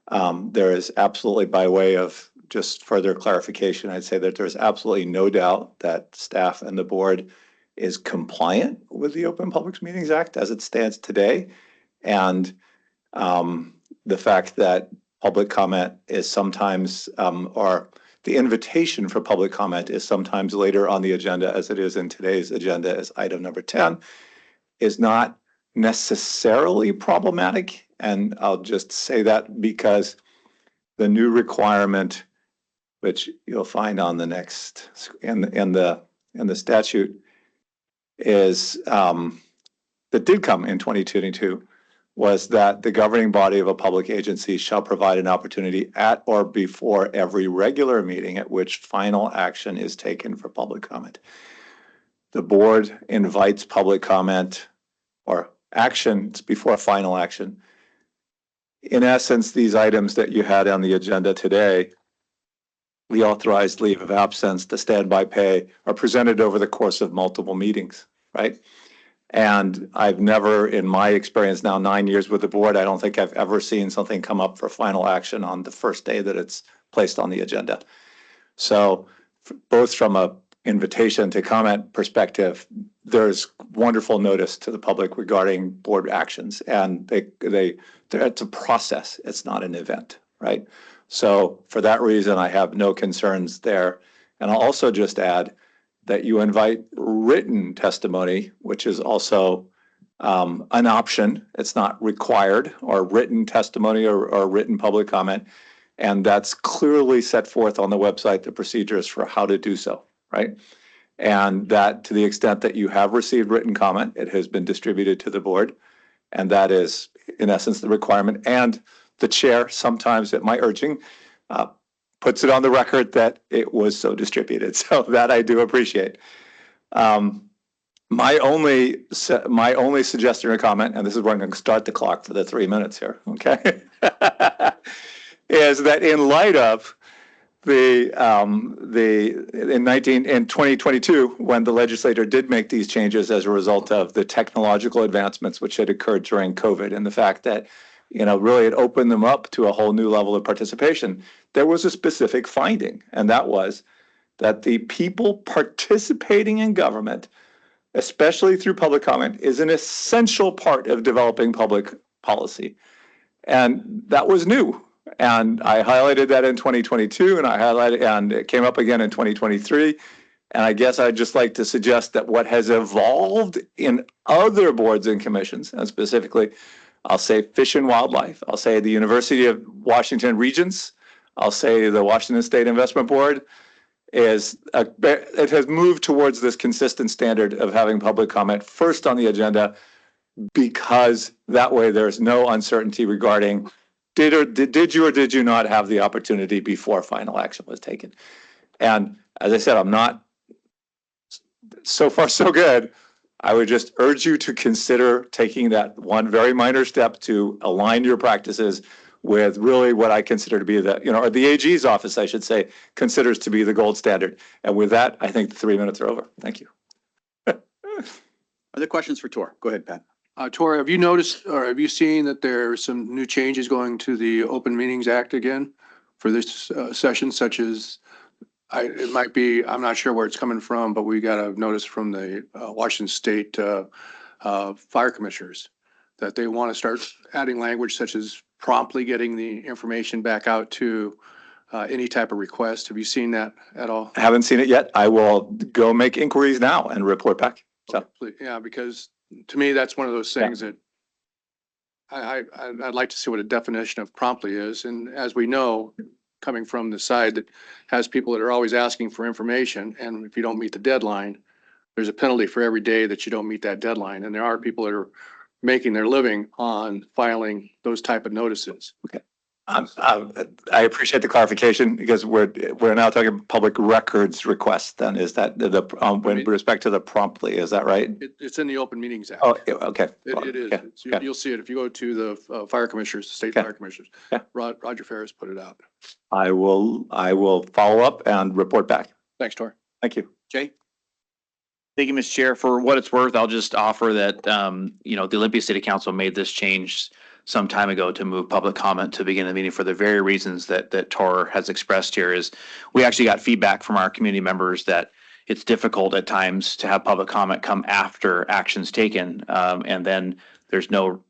Speaker 10: There is absolutely, by way of just further clarification, I'd say that there's absolutely no doubt that staff and the board is compliant with the Open Public Meetings Act as it stands today. And the fact that public comment is sometimes, or the invitation for public comment is sometimes later on the agenda, as it is in today's agenda as item number 10, is not necessarily problematic. And I'll just say that because the new requirement, which you'll find on the next, in the statute, is that did come in 2022, was that the governing body of a public agency shall provide an opportunity at or before every regular meeting at which final action is taken for public comment. The board invites public comment or actions before final action. In essence, these items that you had on the agenda today, the authorized leave of absence, the standby pay, are presented over the course of multiple meetings, right? And I've never, in my experience now, 9 years with the board, I don't think I've ever seen something come up for final action on the first day that it's placed on the agenda. So both from a invitation to comment perspective, there's wonderful notice to the public regarding board actions, and it's a process. It's not an event, right? So for that reason, I have no concerns there. And I'll also just add that you invite written testimony, which is also an option. It's not required, or written testimony or written public comment. And that's clearly set forth on the website, the procedures for how to do so, right? And that, to the extent that you have received written comment, it has been distributed to the board. And that is, in essence, the requirement. And the chair, sometimes at my urging, puts it on the record that it was so distributed. So that I do appreciate. My only suggestion or comment, and this is where I'm going to start the clock for the 3 minutes here, okay, is that in light of in 2022, when the legislator did make these changes as a result of the technological advancements which had occurred during COVID, and the fact that, really it opened them up to a whole new level of participation, there was a specific finding, and that was that the people participating in government, especially through public comment, is an essential part of developing public policy. And that was new. And I highlighted that in 2022, and it came up again in 2023. And I guess I'd just like to suggest that what has evolved in other boards and commissions, and specifically, I'll say Fish and Wildlife, I'll say the University of Washington Regents, I'll say the Washington State Investment Board, it has moved towards this consistent standard of having public comment first on the agenda, because that way there's no uncertainty regarding did you or did you not have the opportunity before final action was taken. And as I said, I'm not, so far so good. I would just urge you to consider taking that one very minor step to align your practices with really what I consider to be or the AG's office, I should say, considers to be the gold standard. And with that, I think the 3 minutes are over. Thank you.
Speaker 1: Are there questions for Tor? Go ahead, Pat.
Speaker 2: Tori, have you noticed or have you seen that there are some new changes going to the Open Meetings Act again for this session, such as it might be, I'm not sure where it's coming from, but we got a notice from the Washington State Fire Commissioners that they want to start adding language such as promptly getting the information back out to any type of request. Have you seen that at all?
Speaker 10: I haven't seen it yet. I will go make inquiries now and report back. So,
Speaker 2: yeah, because to me, that's one of those things that I'd like to see what a definition of promptly is. And as we know, coming from the side that has people that are always asking for information, and if you don't meet the deadline, there's a penalty for every day that you don't meet that deadline. And there are people that are making their living on filing those type of notices.
Speaker 10: okay. I appreciate the clarification, because we're now talking public records request. Then is that with respect to the promptly? Is that right?
Speaker 2: It's in the Open Meetings Act.
Speaker 10: Oh, okay.
Speaker 2: It is.
Speaker 10: Okay.
Speaker 2: You'll see it if you go to the fire commissioners, the state fire commissioners.
Speaker 10: Okay.
Speaker 2: Roger Ferris put it out.
Speaker 10: I will follow up and report back.
Speaker 2: Thanks, Tor.
Speaker 10: Thank you.
Speaker 1: Jay?
Speaker 8: Thank you, Mr. Chair. For what it's worth, I'll just offer that, the Olympia City Council made this change some time ago to move public comment to begin the meeting for the very reasons that Tor has expressed here. Is we actually got feedback from our community members that it's difficult at times to have public comment come after actions taken. And then there's no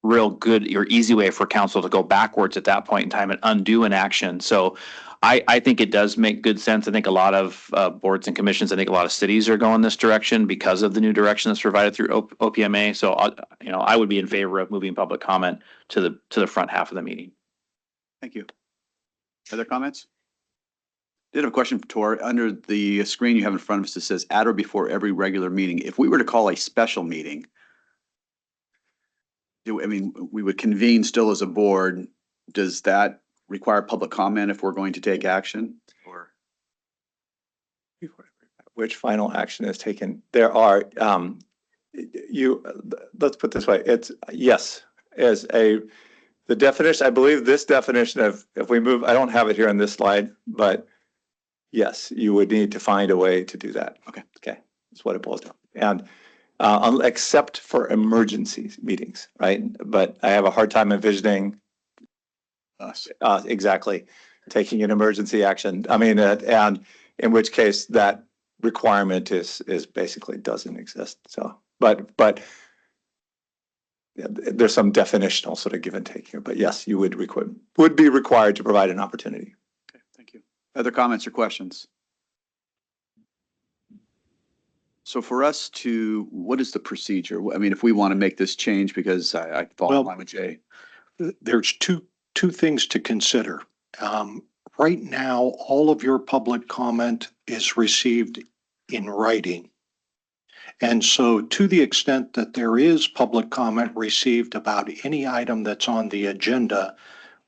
Speaker 8: real good or easy way for council to go backwards at that point in time and undo an action. So I think it does make good sense. I think a lot of boards and commissions, I think a lot of cities are going this direction because of the new direction that's provided through OPMA. So, I would be in favor of moving public comment to the front half of the meeting.
Speaker 1: Thank you. Other comments? Did have a question for Tor. Under the screen you have in front of us, it says at or before every regular meeting. If we were to call a special meeting, we would convene still as a board. Does that require public comment if we're going to take action? Or
Speaker 10: Which final action is taken? There are, let's put it this way. It's yes, the definition, I believe this definition of, if we move, I don't have it here on this slide, but yes, you would need to find a way to do that. Okay. That's what it boils down. And except for emergency meetings, right? But I have a hard time envisioning
Speaker 1: us.
Speaker 10: Exactly, taking an emergency action. And in which case that requirement is basically doesn't exist. So, but yeah, there's some definitional sort of give and take here. But yes, you would be required to provide an opportunity.
Speaker 1: Okay, thank you. Other comments or questions? So for us what is the procedure? If we want to make this change, because I thought
Speaker 4: Well,
Speaker 1: in line with Jay.
Speaker 4: There's two things to consider. Right now, all of your public comment is received in writing. And so to the extent that there is public comment received about any item that's on the agenda,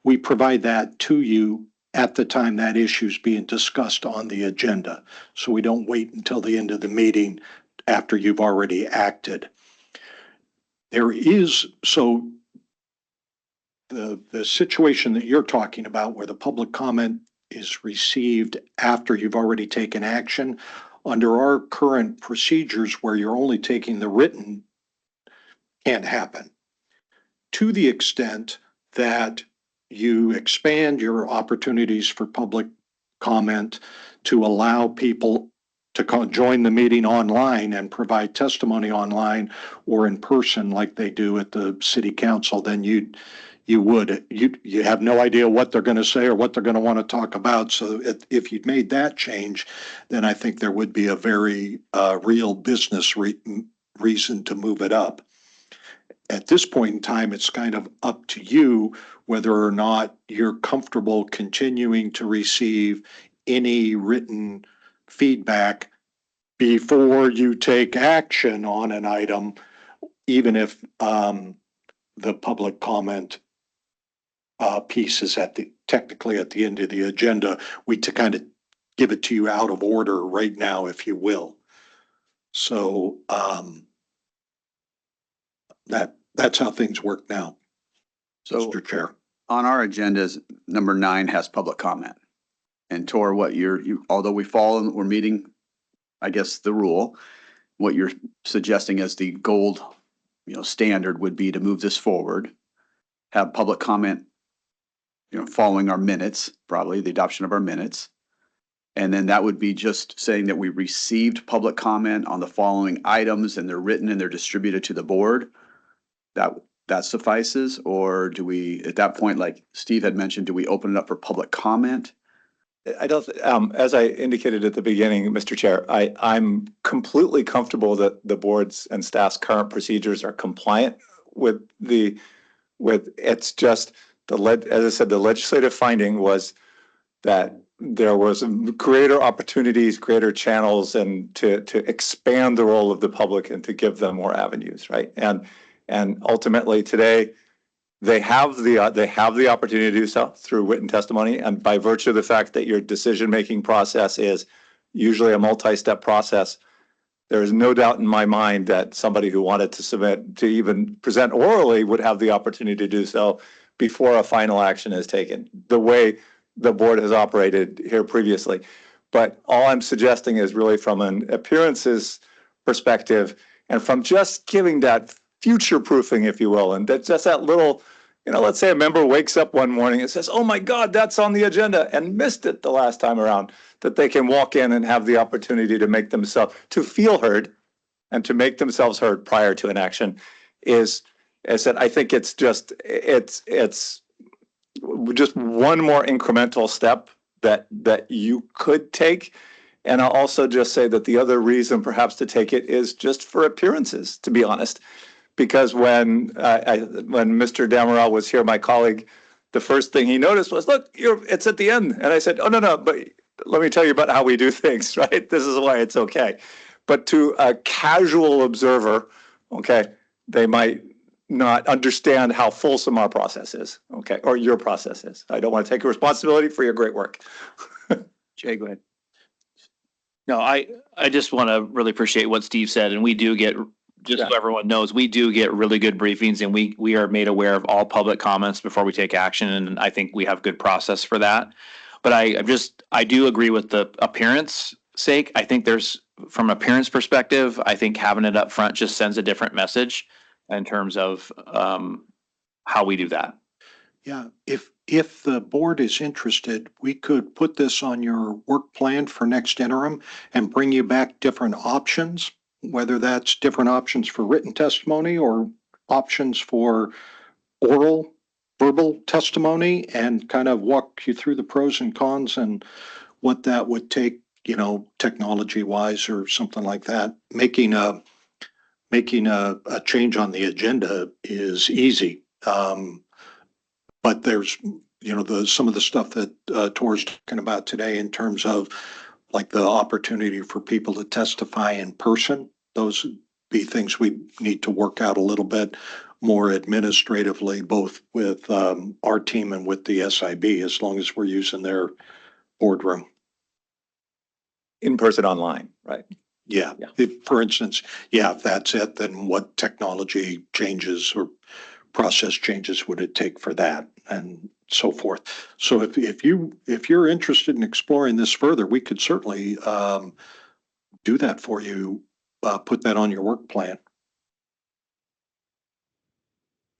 Speaker 4: we provide that to you at the time that issue is being discussed on the agenda. So we don't wait until the end of the meeting after you've already acted. The situation that you're talking about where the public comment is received after you've already taken action, under our current procedures where you're only taking the written, can't happen. To the extent that you expand your opportunities for public comment to allow people to join the meeting online and provide testimony online or in person like they do at the city council, then you have no idea what they're going to say or what they're going to want to talk about. So if you'd made that change, then I think there would be a very real business reason to move it up. At this point in time, it's kind of up to you whether or not you're comfortable continuing to receive any written feedback before you take action on an item, even if the public comment piece is technically at the end of the agenda. We to kind of give it to you out of order right now, if you will. So that's how things work now,
Speaker 1: So
Speaker 4: Mr. Chair.
Speaker 1: on our agendas, number 9 has public comment. And Tor, what although we're meeting, I guess, the rule, what you're suggesting as the gold, standard would be to move this forward, have public comment, following our minutes, probably the adoption of our minutes. And then that would be just saying that we received public comment on the following items and they're written and they're distributed to the board. That suffices? Or do we, at that point, like Steve had mentioned, do we open it up for public comment?
Speaker 10: I don't, as I indicated at the beginning, Mr. Chair, I'm completely comfortable that the board's and staff's current procedures are compliant with it's just as I said, the legislative finding was that there was greater opportunities, greater channels, and to expand the role of the public and to give them more avenues, right? And ultimately today, they have the opportunity to do so through written testimony, and by virtue of the fact that your decision-making process is usually a multi-step process, there is no doubt in my mind that somebody who wanted to submit to even present orally would have the opportunity to do so before a final action is taken, the way the board has operated here previously. But all I'm suggesting is really from an appearances perspective and from just giving that future proofing, if you will, and that's just that little, let's say a member wakes up one morning and says, oh my God, that's on the agenda and missed it the last time around, that they can walk in and have the opportunity to make themselves, to feel heard and to make themselves heard prior to an action is, as I said, I think it's just one more incremental step that you could take. And I'll also just say that the other reason perhaps to take it is just for appearances, to be honest. Because when Mr. Damarel was here, my colleague, the first thing he noticed was, look, it's at the end. And I said, oh, no, but let me tell you about how we do things, right? This is why it's okay. But to a casual observer, okay, they might not understand how fulsome our process is, okay, or your process is. I don't want to take responsibility for your great work.
Speaker 1: Jay, go ahead.
Speaker 8: No, I just want to really appreciate what Steve said, and we do get, just so everyone knows, we do get really good briefings, and we are made aware of all public comments before we take action, and I think we have good process for that. But I do agree with the appearance sake. I think from an appearance perspective, I think having it up front just sends a different message in terms of how we do that.
Speaker 4: Yeah, if the board is interested, we could put this on your work plan for next interim and bring you back different options, whether that's different options for written testimony or options for verbal testimony, and kind of walk you through the pros and cons and what that would take, technology wise or something like that. Making a change on the agenda is easy. But there's, some of the stuff that Tor's talking about today in terms of like the opportunity for people to testify in person. Those would be things we need to work out a little bit more administratively, both with our team and with the SIB, as long as we're using their boardroom.
Speaker 10: In person, online, right?
Speaker 4: Yeah. For instance, if that's it, then what technology changes or process changes would it take for that, and so forth. So if you're interested in exploring this further, we could certainly do that for you. Put that on your work plan.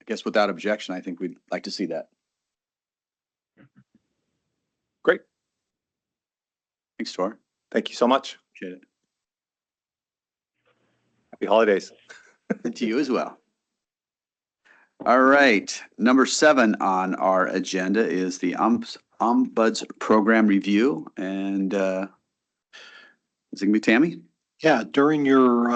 Speaker 1: I guess without objection, I think we'd like to see that.
Speaker 10: Great.
Speaker 1: Thanks, Tor.
Speaker 10: Thank you so much.
Speaker 1: Appreciate
Speaker 10: Happy holidays.
Speaker 1: it. To you as well. All right, number 7 on our agenda is the Ombuds Program Review, and is it gonna be Tammy?
Speaker 4: Yeah, during your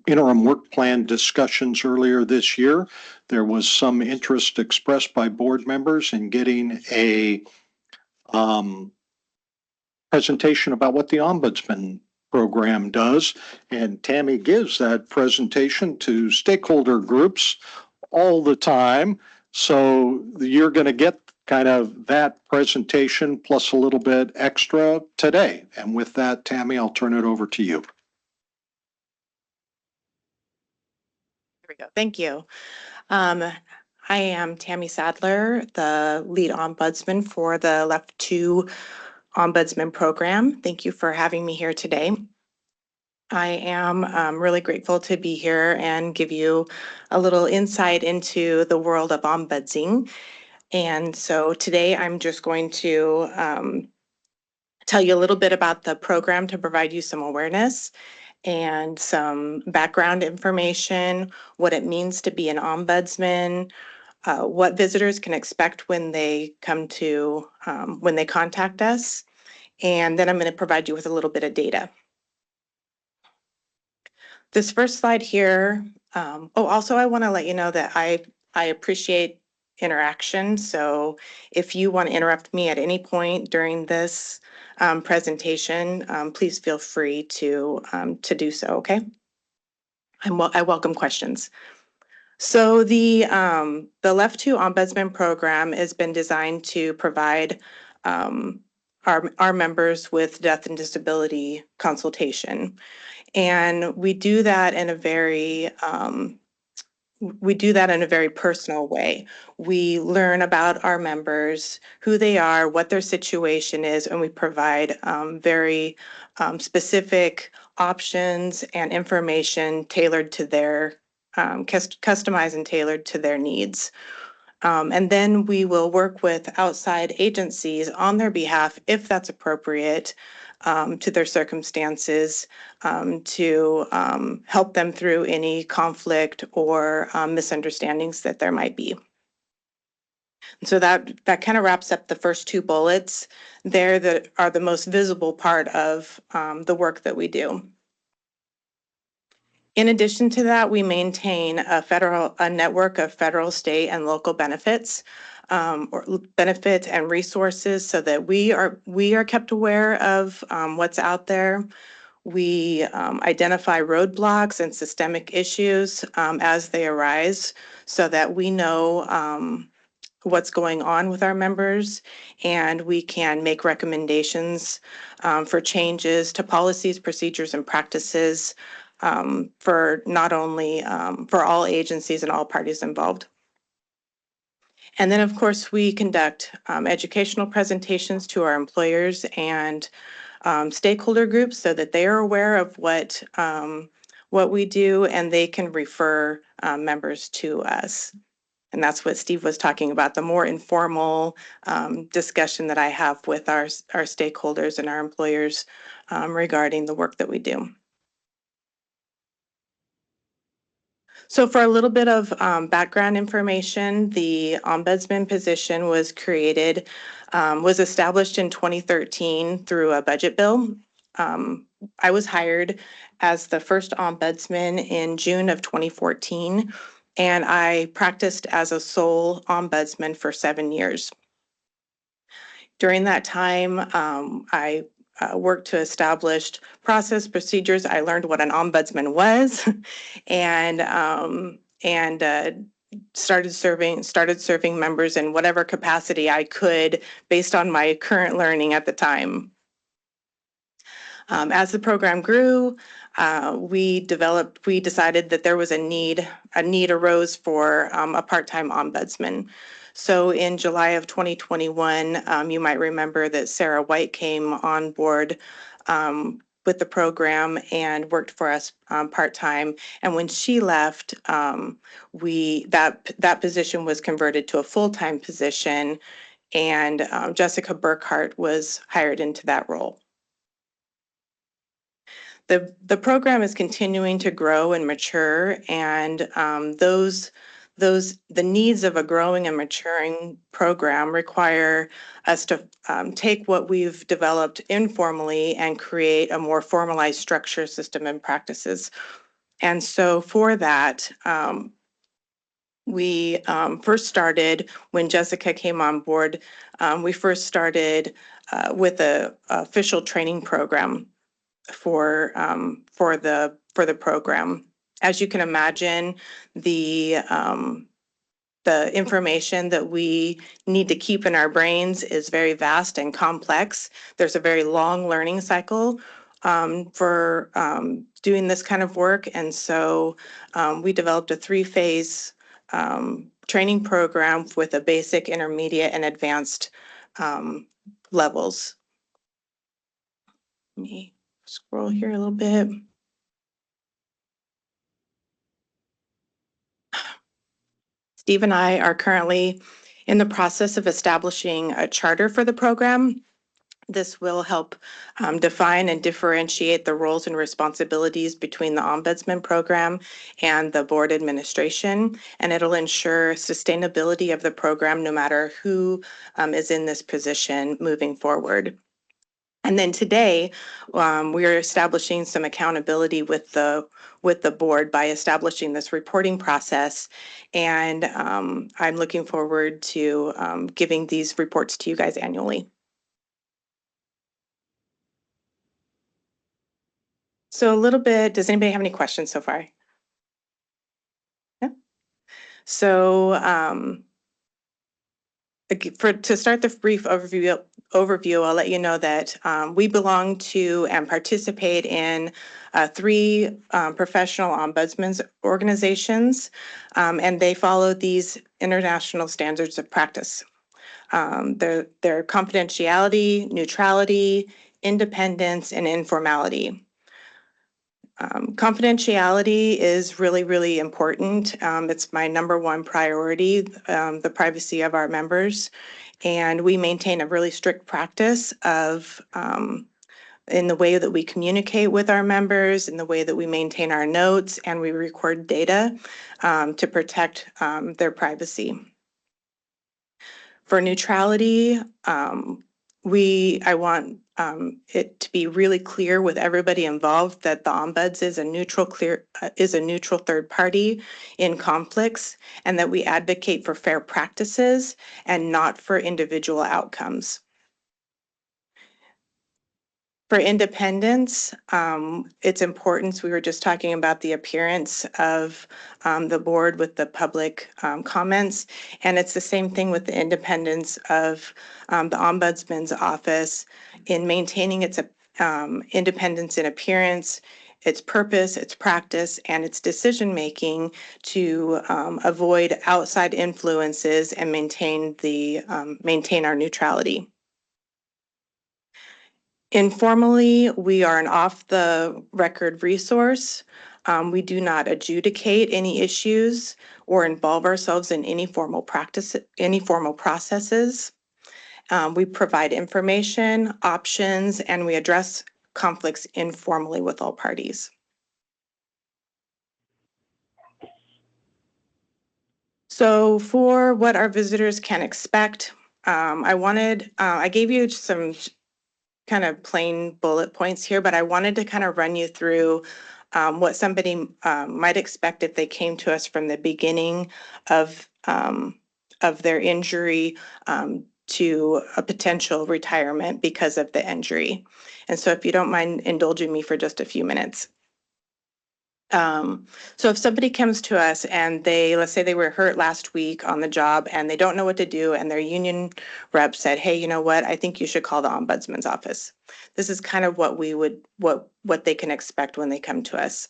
Speaker 4: interim work plan discussions earlier this year, there was some interest expressed by board members in getting a presentation about what the Ombudsman program does. And Tammy gives that presentation to stakeholder groups all the time. So you're going to get kind of that presentation plus a little bit extra today. And with that, Tammy, I'll turn it over to you.
Speaker 9: Here we go. Thank you. I am Tammy Sadler, the lead ombudsman for the LEOFF 2 Ombudsman Program. Thank you for having me here today. I am really grateful to be here and give you a little insight into the world of ombudsing. And so today I'm just going to tell you a little bit about the program to provide you some awareness and some background information, what it means to be an ombudsman, what visitors can expect when they come to, when they contact us. And then I'm going to provide you with a little bit of data. This first slide here, also I want to let you know that I appreciate interaction. So if you want to interrupt me at any point during this presentation, please feel free to do so, okay? I welcome questions. So the LEOFF 2 Ombudsman Program has been designed to provide our members with death and disability consultation. And we do that in a very personal way. We learn about our members, who they are, what their situation is, and we provide very specific options and information tailored to their customized and tailored to their needs. And then we will work with outside agencies on their behalf, if that's appropriate, to their circumstances, to help them through any conflict or misunderstandings that there might be. So that kind of wraps up the first 2 bullets there that are the most visible part of the work that we do. In addition to that, we maintain a network of federal, state, and local benefits, or benefits and resources, so that we are kept aware of what's out there. We identify roadblocks and systemic issues as they arise, so that we know what's going on with our members, and we can make recommendations for changes to policies, procedures, and practices for not only for all agencies and all parties involved. And then, of course, we conduct educational presentations to our employers and stakeholder groups, so that they are aware of what we do, and they can refer members to us. And that's what Steve was talking about, the more informal discussion that I have with our stakeholders and our employers regarding the work that we do. So for a little bit of background information, the ombudsman position was established in 2013 through a budget bill. I was hired as the first ombudsman in June of 2014, and I practiced as a sole ombudsman for 7 years. During that time, I worked to establish process procedures. I learned what an ombudsman was, and started serving members in whatever capacity I could, based on my current learning at the time. As the program grew, we decided that there was a need arose for a part-time ombudsman. So in July of 2021, you might remember that Sarah White came on board with the program and worked for us part-time. And when she left, that position was converted to a full-time position
Speaker 11: and Jessica Burkhart was hired into that role. The program is continuing to grow and mature, and the needs of a growing and maturing program require us to take what we've developed informally and create a more formalized structure, system, and practices. And so for that, we first started when Jessica came on board. We first started with a official training program for the program. As you can imagine, the information that we need to keep in our brains is very vast and complex. There's a very long learning cycle for doing this kind of work, and so we developed a three-phase training program with a basic, intermediate, and advanced levels. Let me scroll here a little bit. Steve and I are currently in the process of establishing a charter for the program. This will help define and differentiate the roles and responsibilities between the Ombudsman program and the board administration, and it'll ensure sustainability of the program no matter who is in this position moving forward. And then today, we are establishing some accountability with the board by establishing this reporting process. And I'm looking forward to giving these reports to you guys annually. So a little bit, does anybody have any questions so far? Yeah. So to start the brief overview, I'll let you know that we belong to and participate in three professional ombudsman organizations, and they follow these international standards of practice. They're confidentiality, neutrality, independence, and informality. Confidentiality is really, really important. It's my number one priority, the privacy of our members. And we maintain a really strict practice of in the way that we communicate with our members, in the way that we maintain our notes, and we record data to protect their privacy. For neutrality, I want it to be really clear with everybody involved that the ombuds is a neutral third party in conflicts, and that we advocate for fair practices and not for individual outcomes. For independence, it's important. We were just talking about the appearance of the board with the public comments, and it's the same thing with the independence of the Ombudsman's office in maintaining its independence in appearance, its purpose, its practice, and its decision-making to avoid outside influences and maintain our neutrality. Informally, we are an off-the-record resource. We do not adjudicate any issues or involve ourselves in any formal processes. We provide information, options, and we address conflicts informally with all parties. So for what our visitors can expect, I gave you some kind of plain bullet points here, but I wanted to kind of run you through what somebody might expect if they came to us from the beginning of their injury to a potential retirement because of the injury. And so if you don't mind indulging me for just a few minutes. So if somebody comes to us and let's say they were hurt last week on the job and they don't know what to do, and their union rep said, hey, you know what, I think you should call the ombudsman's office. This is kind of what they can expect when they come to us.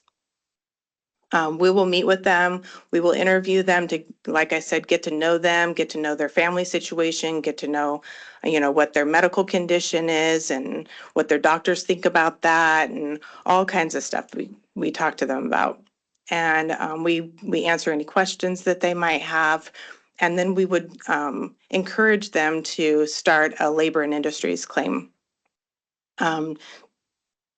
Speaker 11: We will meet with them. We will interview them to, like I said, get to know them, get to know their family situation, get to know, what their medical condition is and what their doctors think about that, and all kinds of stuff we talk to them about. And we answer any questions that they might have. And then we would encourage them to start a labor and industries claim. And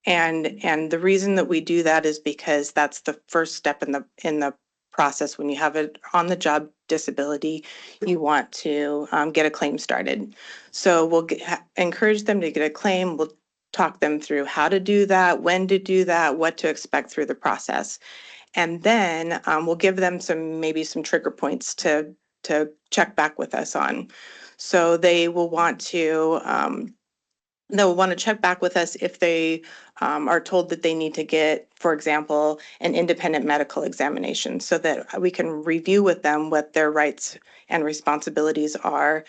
Speaker 11: the reason that we do that is because that's the first step in the process. When you have an on-the-job disability, you want to get a claim started. So we'll encourage them to get a claim. We'll talk them through how to do that, when to do that, what to expect through the process. And then we'll give them maybe some trigger points to check back with us on. So they'll want to check back with us if they are told that they need to get, for example, an independent medical examination so that we can review with them what their rights and responsibilities are.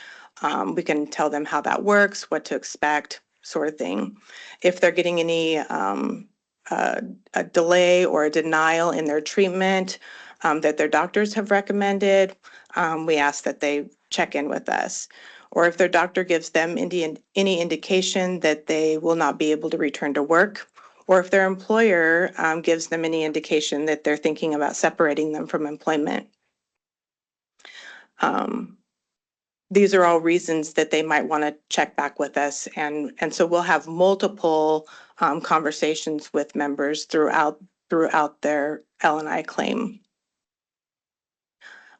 Speaker 11: We can tell them how that works, what to expect, sort of thing. If they're getting any a delay or a denial in their treatment that their doctors have recommended, we ask that they check in with us. Or if their doctor gives them any indication that they will not be able to return to work, or if their employer gives them any indication that they're thinking about separating them from employment. These are all reasons that they might want to check back with us. And so we'll have multiple conversations with members throughout their L&I claim.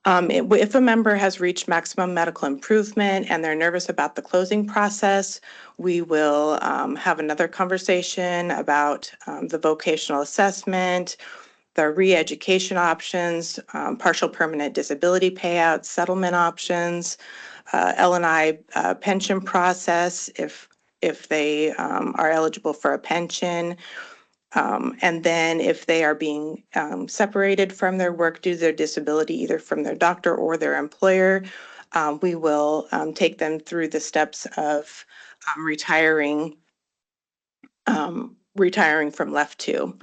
Speaker 11: If a member has reached maximum medical improvement and they're nervous about the closing process, we will have another conversation about the vocational assessment, the re-education options, partial permanent disability payouts, settlement options, L&I pension process if they are eligible for a pension. And then if they are being separated from their work due to their disability, either from their doctor or their employer, we will take them through the steps of retiring from LEOFF 2.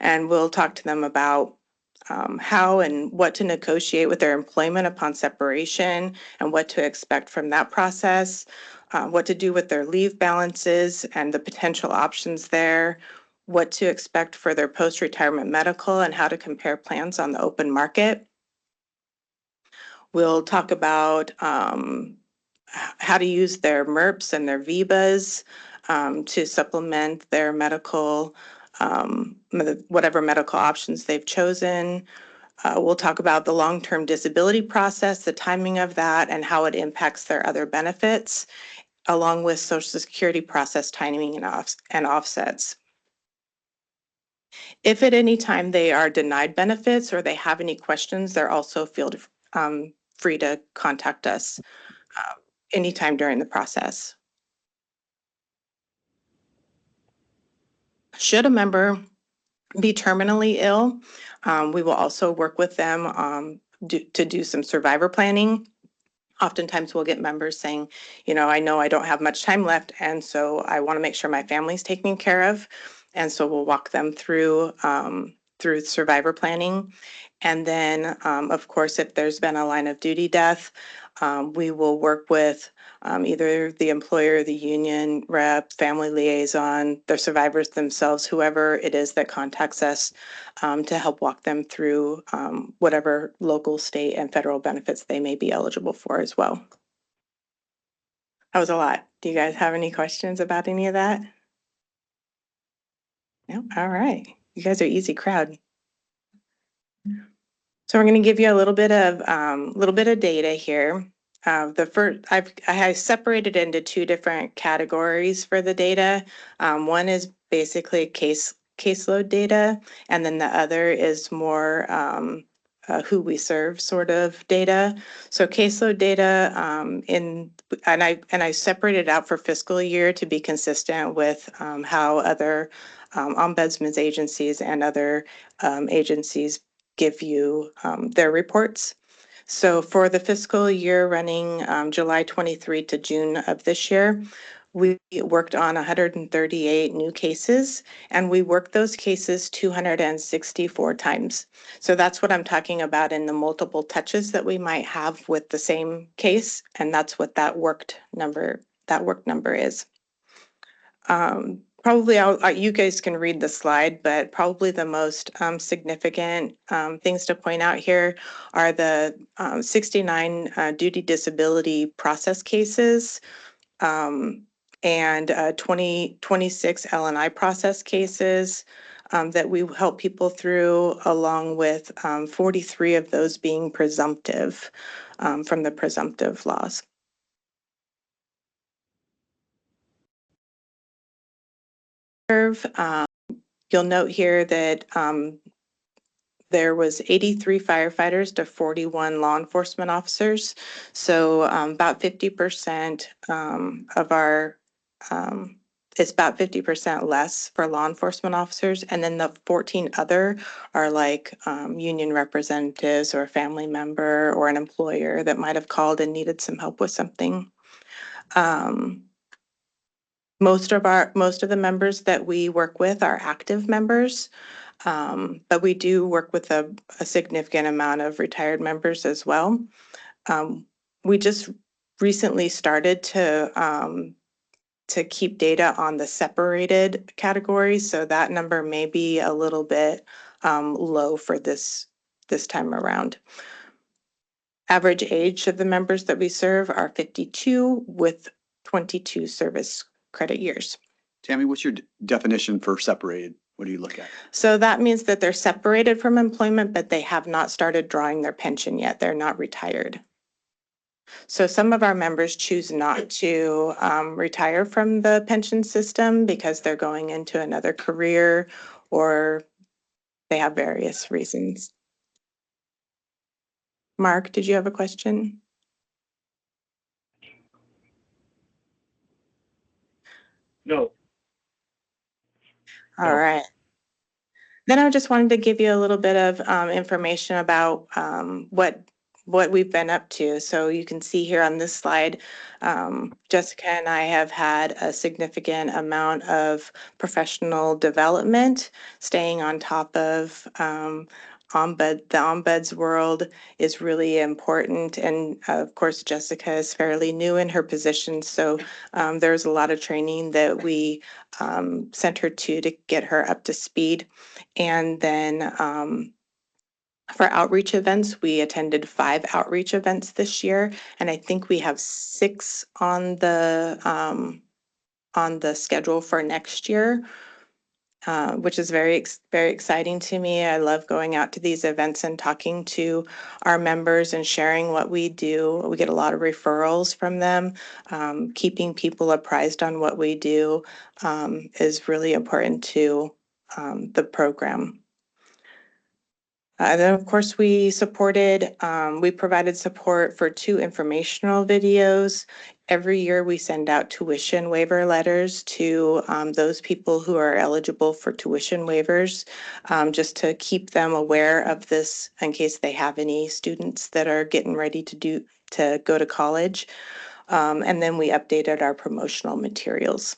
Speaker 11: And we'll talk to them about how and what to negotiate with their employment upon separation and what to expect from that process, what to do with their leave balances and the potential options there, what to expect for their post-retirement medical and how to compare plans on the open market. We'll talk about how to use their MERPs and their VBAs to supplement their medical, whatever medical options they've chosen. We'll talk about the long-term disability process, the timing of that, and how it impacts their other benefits, along with Social Security process timing and offsets. If at any time they are denied benefits or they have any questions, they're also free to contact us anytime during the process. Should a member be terminally ill, we will also work with them to do some survivor planning. Oftentimes we'll get members saying, I know I don't have much time left, and so I want to make sure my family's taken care of. And so we'll walk them through survivor planning. And then, of course, if there's been a line of duty death, we will work with either the employer, the union rep, family liaison, the survivors themselves, whoever it is that contacts us to help walk them through whatever local, state, and federal benefits they may be eligible for as well. That was a lot. Do you guys have any questions about any of that? No? All right. You guys are easy crowd. So we're going to give you a little bit of data here. I separated into two different categories for the data. One is basically caseload data, and then the other is more who we serve sort of data. So caseload data and I separated out for fiscal year to be consistent with how other ombudsman's agencies and other agencies give you their reports. So for the fiscal year running July 23 to June of this year, we worked on 138 new cases, and we worked those cases 264 times. So that's what I'm talking about in the multiple touches that we might have with the same case, and that's what that worked number is. Probably, you guys can read the slide, but probably the most significant things to point out here are the 69 duty disability process cases and 26 L&I process cases that we help people through, along with 43 of those being presumptive from the presumptive laws. You'll note here that there was 83 firefighters to 41 law enforcement officers. So about 50% of our, it's about 50% less for law enforcement officers. And then the 14 other are like union representatives or a family member or an employer that might have called and needed some help with something. Most of the members that we work with are active members. But we do work with a significant amount of retired members as well. We just recently started to keep data on the separated category, so that number may be a little bit low for this time around. Average age of the members that we serve are 52 with 22 service credit years.
Speaker 1: Tammy, what's your definition for separated? What do you look at?
Speaker 11: So that means that they're separated from employment, but they have not started drawing their pension yet. They're not retired. So some of our members choose not to retire from the pension system because they're going into another career or they have various reasons. Mark, did you have a question?
Speaker 5: No.
Speaker 11: All
Speaker 5: No.
Speaker 11: right. Then I just wanted to give you a little bit of information about what we've been up to. So you can see here on this slide, Jessica and I have had a significant amount of professional development, staying on top of the ombud's world is really important. And of course, Jessica is fairly new in her position. So there's a lot of training that we sent her to get her up to speed. And then for outreach events, we attended 5 outreach events this year, and I think we have 6 on the schedule for next year, which is very exciting to me. I love going out to these events and talking to our members and sharing what we do. We get a lot of referrals from them. Keeping people apprised on what we do is really important to the program. Then, of course, we provided support for 2 informational videos. Every year we send out tuition waiver letters to those people who are eligible for tuition waivers, just to keep them aware of this in case they have any students that are getting ready to go to college. And then we updated our promotional materials.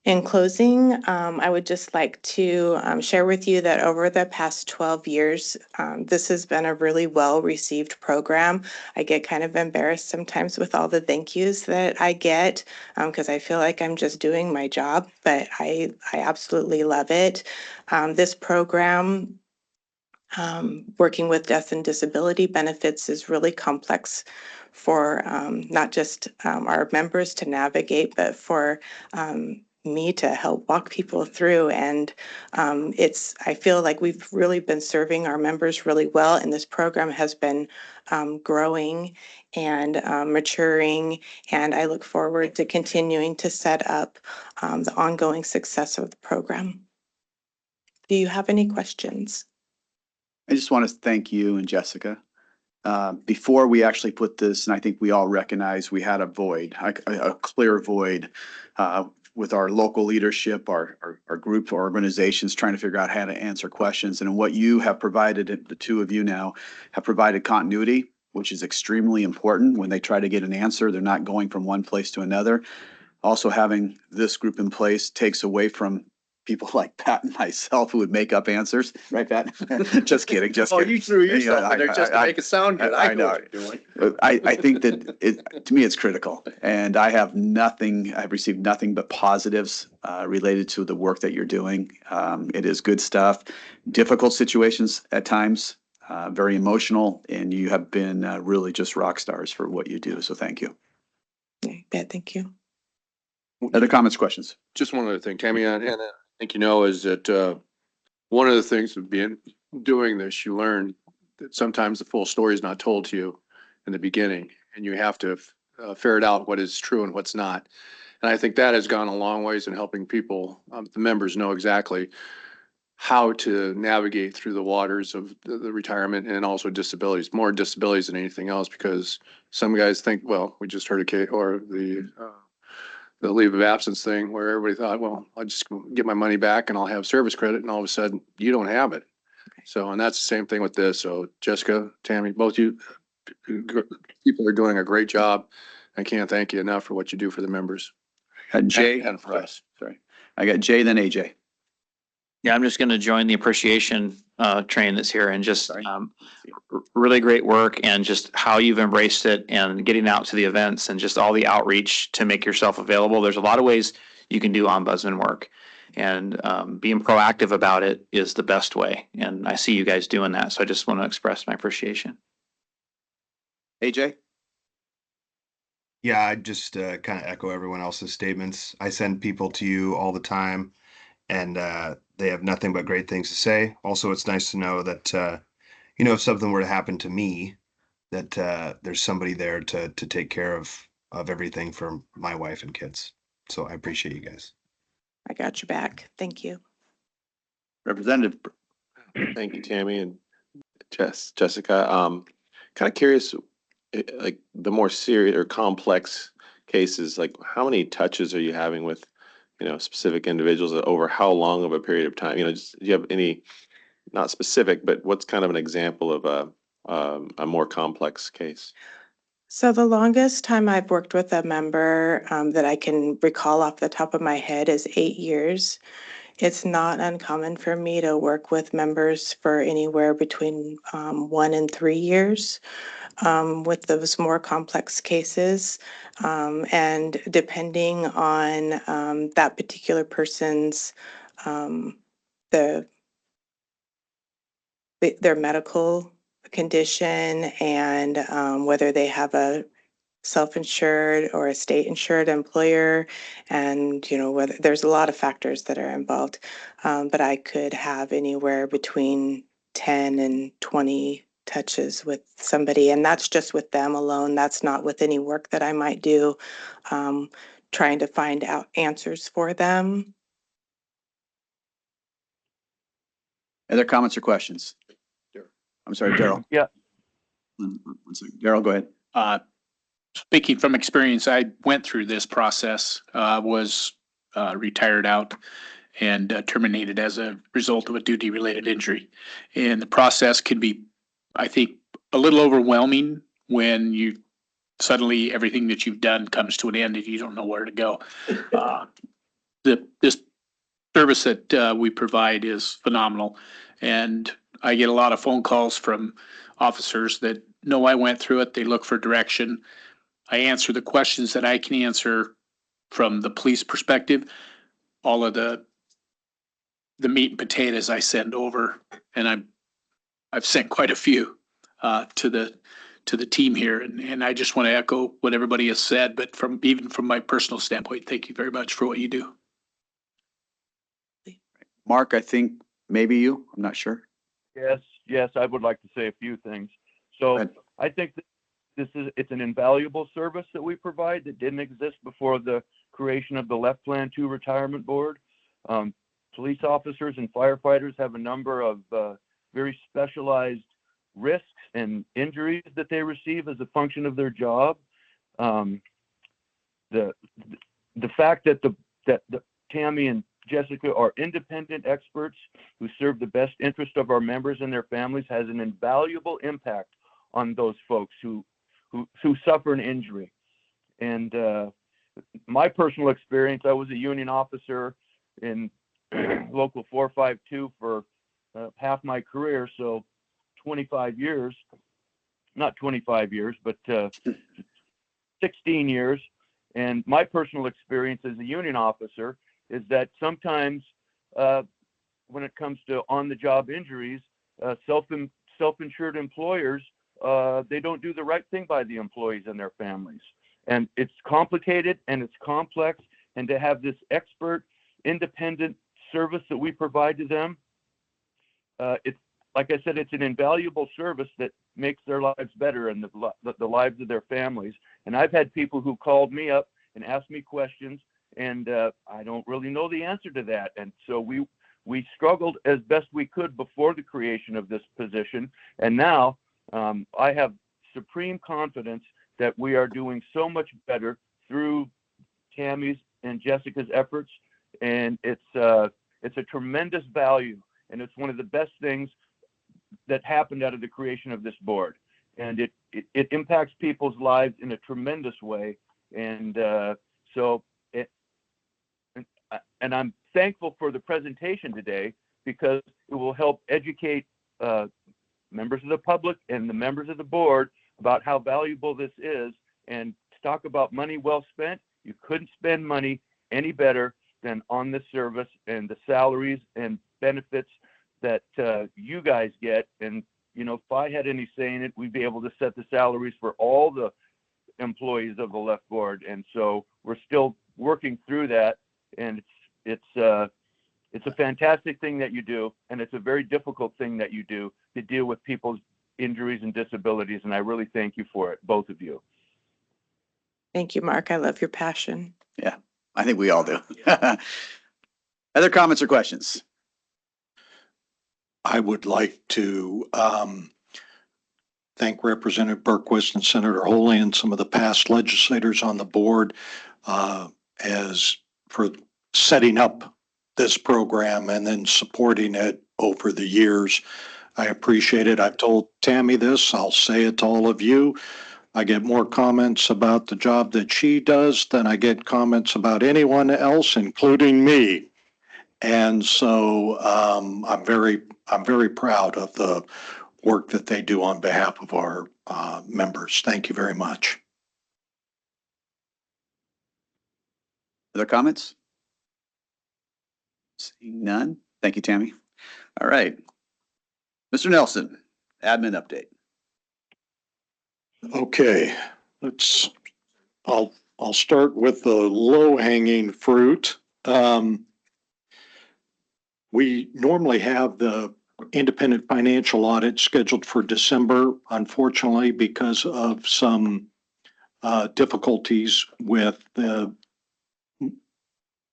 Speaker 11: In closing, I would just like to share with you that over the past 12 years, this has been a really well-received program. I get kind of embarrassed sometimes with all the thank yous that I get because I feel like I'm just doing my job, but I absolutely love it. This program, working with death and disability benefits, is really complex for not just our members to navigate, but for me to help walk people through. And I feel like we've really been serving our members really well, and this program has been growing and maturing, and I look forward to continuing to set up the ongoing success of the program. Do you have any questions?
Speaker 1: I just want to thank you and Jessica. Before we actually put this, and I think we all recognize we had a void, a clear void with our local leadership, our group organizations trying to figure out how to answer questions. And what you have provided, the 2 of you now, have provided continuity, which is extremely important. When they try to get an answer, they're not going from one place to another. Also, having this group in place takes away from people like Pat and myself who would make up answers, right, Pat? Just kidding, just
Speaker 2: Oh,
Speaker 1: kidding.
Speaker 2: you threw
Speaker 1: Yeah,
Speaker 2: yourself in there just to
Speaker 1: I-
Speaker 2: make it sound good.
Speaker 1: I
Speaker 2: I know
Speaker 1: know.
Speaker 2: what you're doing.
Speaker 1: But I think that to me, it's critical. And I've received nothing but positives related to the work that you're doing. It is good stuff, difficult situations at times, very emotional, and you have been really just rock stars for what you do. So thank you.
Speaker 11: Yeah, thank you.
Speaker 1: Other comments, questions?
Speaker 2: Just one other thing, Tammy, and I think you know, is that one of the things of doing this, you learn that sometimes the full story is not told to you in the beginning, and you have to ferret out what is true and what's not. And I think that has gone a long ways in helping people, the members, know exactly how to navigate through the waters of the retirement and also disabilities, more disabilities than anything else, because some guys think, well, we just heard a case, or the leave of absence thing where everybody thought, well, I'll just get my money back and I'll have service credit, and all of a sudden you don't have it. So, and that's the same thing with this. So Jessica, Tammy, both you people are doing a great job. I can't thank you enough for what you do for the members.
Speaker 1: Got Jay.
Speaker 2: And for us.
Speaker 1: Sorry. I got Jay, then AJ.
Speaker 8: Yeah, I'm just going to join the appreciation train that's here and just
Speaker 1: Sorry.
Speaker 8: really great work and just how you've embraced it and getting out to the events and just all the outreach to make yourself available. There's a lot of ways you can do ombudsman work, and being proactive about it is the best way. And I see you guys doing that. So I just want to express my appreciation.
Speaker 1: AJ?
Speaker 12: Yeah, I just kind of echo everyone else's statements. I send people to you all the time, and they have nothing but great things to say. Also, it's nice to know that, if something were to happen to me, that there's somebody there to take care of everything for my wife and kids. So I appreciate you guys.
Speaker 11: I got your back. Thank you.
Speaker 1: Representative.
Speaker 13: Thank you, Tammy and Jessica. Kind of curious, like the more serious or complex cases, like how many touches are you having with, specific individuals over how long of a period of time? Just, do you have any, not specific, but what's kind of an example of a more complex case?
Speaker 11: So the longest time I've worked with a member that I can recall off the top of my head is 8 years. It's not uncommon for me to work with members for anywhere between 1 and 3 years with those more complex cases. And depending on that particular person's the their medical condition and whether they have a self-insured or a state-insured employer, and whether there's a lot of factors that are involved, but I could have anywhere between 10 and 20 touches with somebody, and that's just with them alone. That's not with any work that I might do, trying to find out answers for them.
Speaker 1: Other comments or questions? I'm sorry, Daryl.
Speaker 5: Yeah.
Speaker 1: One second. Daryl, go ahead.
Speaker 14: Speaking from experience, I went through this process, was retired out and terminated as a result of a duty-related injury. And the process can be, I think, a little overwhelming when you suddenly everything that you've done comes to an end and you don't know where to go. This service that we provide is phenomenal, and I get a lot of phone calls from officers that know I went through it. They look for direction. I answer the questions that I can answer from the police perspective. All of the meat and potatoes I send over, and I've sent quite a few to the team here, and I just want to echo what everybody has said. But even from my personal standpoint, thank you very much for what you do.
Speaker 1: Mark, I think maybe you, I'm not sure.
Speaker 5: Yes, I would like to say a few things.
Speaker 1: Go
Speaker 5: So
Speaker 1: ahead.
Speaker 5: I think that it's an invaluable service that we provide that didn't exist before the creation of the Left Plan 2 Retirement Board. Police officers and firefighters have a number of very specialized risks and injuries that they receive as a function of their job. The fact that that Tammy and Jessica are independent experts who serve the best interest of our members and their families has an invaluable impact on those folks who suffer an injury. And my personal experience, I was a union officer in local 452 for half my career, so 25 years, not 25 years, but 16 years. And my personal experience as a union officer is that sometimes when it comes to on-the-job injuries, self-insured employers, they don't do the right thing by the employees and their families. And it's complicated and it's complex. And to have this expert, independent service that we provide to them, it's, like I said, it's an invaluable service that makes their lives better and the lives of their families. And I've had people who called me up and asked me questions, and I don't really know the answer to that. And so we struggled as best we could before the creation of this position. And now I have supreme confidence that we are doing so much better through Tammy's and Jessica's efforts. And it's a tremendous value. And it's one of the best things that happened out of the creation of this board. And it impacts people's lives in a tremendous way. And and I'm thankful for the presentation today, because it will help educate members of the public and the members of the board about how valuable this is. And to talk about money well spent, you couldn't spend money any better than on this service and the salaries and benefits that you guys get. And, you know, if I had any say in it, we'd be able to set the salaries for all the employees of the LEOFF board. And so we're still working through that. And it's a fantastic thing that you do. And it's a very difficult thing that you do to deal with people's injuries and disabilities. And I really thank you for it, both of you.
Speaker 11: Thank you, Mark. I love your passion.
Speaker 1: Yeah, I think we all do. Other comments or questions?
Speaker 4: I would like to thank Representative Berquist and Senator Holy and some of the past legislators on the board as for setting up this program and then supporting it over the years. I appreciate it. I've told Tammy this, I'll say it to all of you. I get more comments about the job that she does than I get comments about anyone else, including me. And so I'm very proud of the work that they do on behalf of our members. Thank you very much.
Speaker 1: Other comments? Seeing none. Thank you, Tammy. All right. Mr. Nelson, admin update.
Speaker 4: Okay, I'll start with the low-hanging fruit. We normally have the independent financial audit scheduled for December. Unfortunately, because of some difficulties with the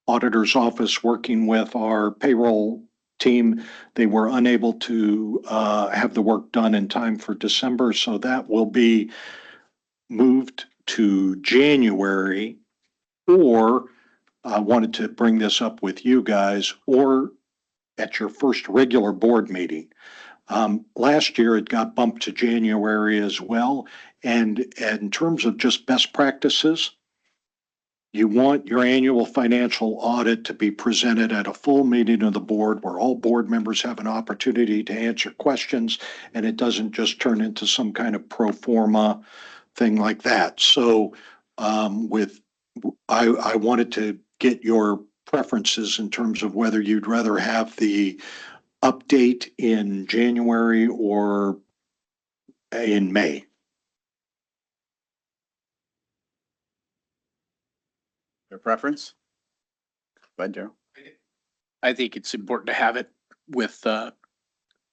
Speaker 4: auditor's office working with our payroll team, they were unable to have the work done in time for December. So that will be moved to January, or I wanted to bring this up with you guys, or at your first regular board meeting. Last year, it got bumped to January as well. And in terms of just best practices, you want your annual financial audit to be presented at a full meeting of the board where all board members have an opportunity to answer questions, and it doesn't just turn into some kind of pro forma thing like that. So I wanted to get your preferences in terms of whether you'd rather have the update in January or in May.
Speaker 1: Your preference? Go ahead, Daryl.
Speaker 14: I think it's important to have it with,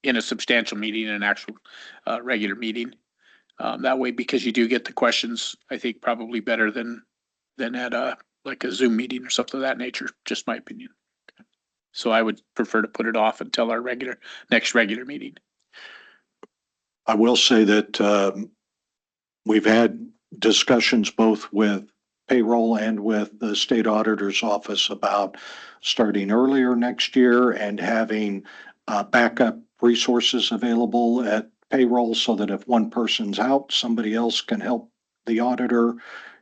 Speaker 14: in a substantial meeting, an actual, regular meeting. That way, because you do get the questions, I think probably better than at like a Zoom meeting or something of that nature, just my opinion. So I would prefer to put it off until our next regular meeting.
Speaker 4: I will say that we've had discussions both with payroll and with the state auditor's office about starting earlier next year and having backup resources available at payroll so that if one person's out, somebody else can help the auditor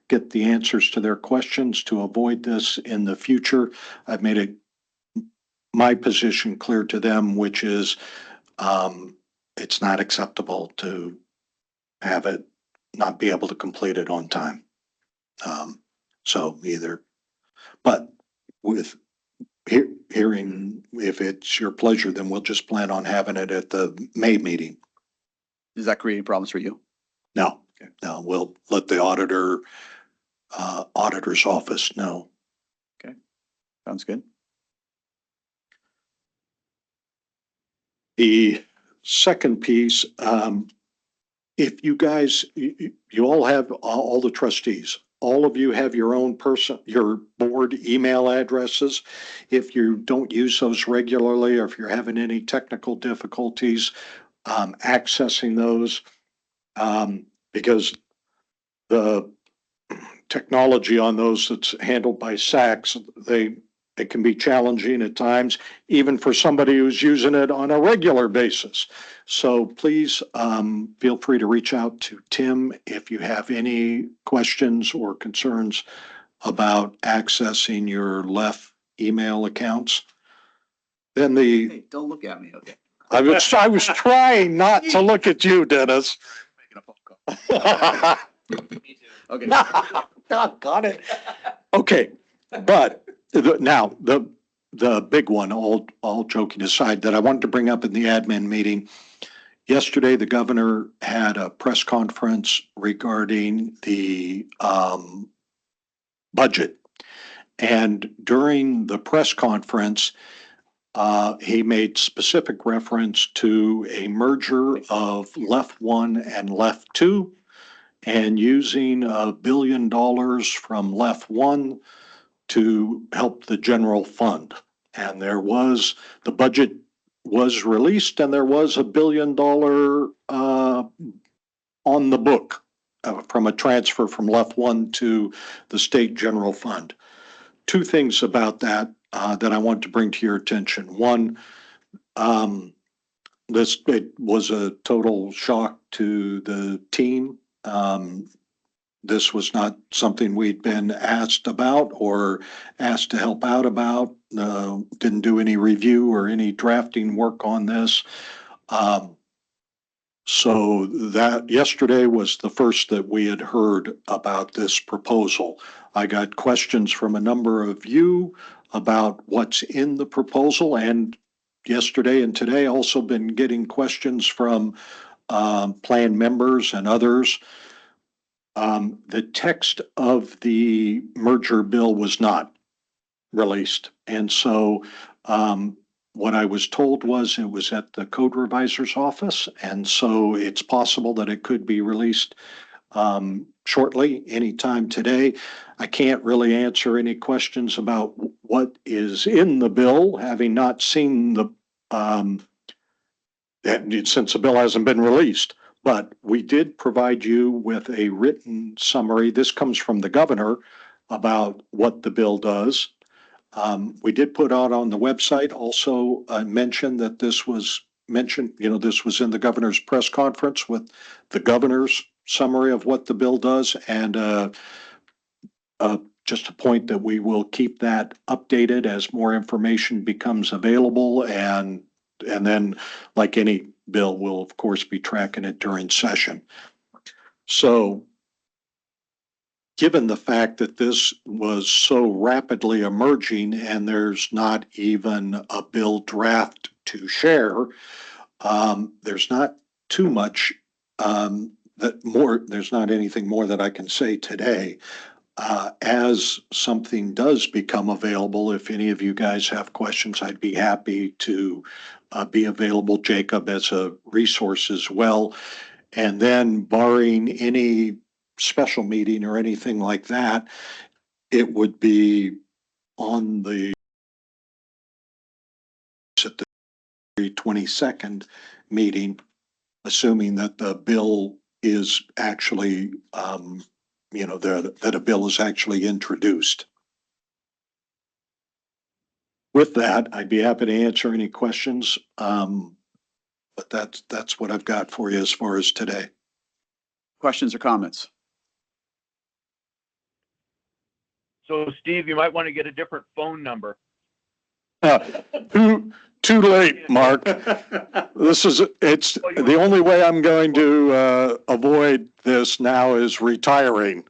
Speaker 4: get the answers to their questions to avoid this in the future. I've made it my position clear to them, which is, it's not acceptable to have it not be able to complete it on time. So either, but with hearing, if it's your pleasure, then we'll just plan on having it at the May meeting.
Speaker 1: Does that create any problems for you?
Speaker 4: No, no, we'll let the auditor's office know.
Speaker 1: Sounds good.
Speaker 4: The second piece, if you guys, you all have, all the trustees, all of you have your own your board email addresses. If you don't use those regularly, or if you're having any technical difficulties, accessing those, because the technology on those that's handled by SACS, it can be challenging at times, even for somebody who's using it on a regular basis. So please feel free to reach out to Tim if you have any questions or concerns about accessing your LEOFF email accounts. Then
Speaker 1: Hey, don't look at me, okay?
Speaker 4: I was trying not to look at you, Dennis.
Speaker 1: Making a phone call. Okay.
Speaker 4: Got it. Okay, but now the big one, all joking aside, that I wanted to bring up in the admin meeting. Yesterday, the governor had a press conference regarding the budget. And during the press conference, he made specific reference to a merger of LEOFF 1 and LEOFF 2, and using $1 billion from LEOFF 1 to help the general fund. And the budget was released, and there was $1 billion on the book from a transfer from LEOFF 1 to the state general fund. Two things about that that I want to bring to your attention. One, it was a total shock to the team. This was not something we'd been asked about or asked to help out about. Didn't do any review or any drafting work on this. So that yesterday was the first that we had heard about this proposal. I got questions from a number of you about what's in the proposal, and yesterday and today also been getting questions from plan members and others. The text of the merger bill was not released. And so what I was told was it was at the code revisor's office. And so it's possible that it could be released shortly, anytime today. I can't really answer any questions about what is in the bill, having not seen since the bill hasn't been released. But we did provide you with a written summary. This comes from the governor about what the bill does. We did put out on the website also mentioned that this was mentioned, this was in the governor's press conference with the governor's summary of what the bill does, and just a point that we will keep that updated as more information becomes available, and then, like any bill, we'll of course be tracking it during session. So given the fact that this was so rapidly emerging and there's not even a bill draft to share, there's not too much there's not anything more that I can say today. As something does become available, if any of you guys have questions, I'd be happy to be available, Jacob, as a resource as well. And then barring any special meeting or anything like that, it would be on the 22nd meeting, assuming that the bill is actually, that a bill is actually introduced. With that, I'd be happy to answer any questions. But that's what I've got for you as far as today.
Speaker 1: Questions or comments?
Speaker 5: So Steve, you might want to get a different phone number.
Speaker 4: Too late, Mark. It's the only way I'm going to avoid this now is retiring.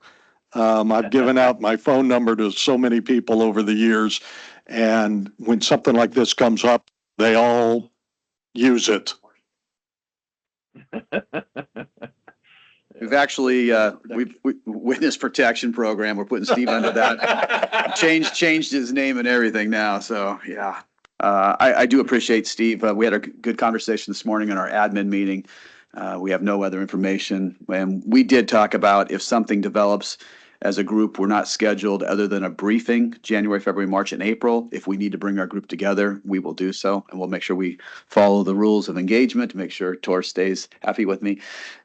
Speaker 4: I've given out my phone number to so many people over the years, and when something like this comes up, they all use it.
Speaker 1: We've actually, we witness protection program. We're putting Steve under that. Changed his name and everything now. So, yeah. I do appreciate Steve. We had a good conversation this morning in our admin meeting. We have no other information. And we did talk about if something develops as a group, we're not scheduled other than a briefing, January, February, March, and April. If we need to bring our group together, we will do so. And we'll make sure we follow the rules of engagement to make sure Tor stays happy with me.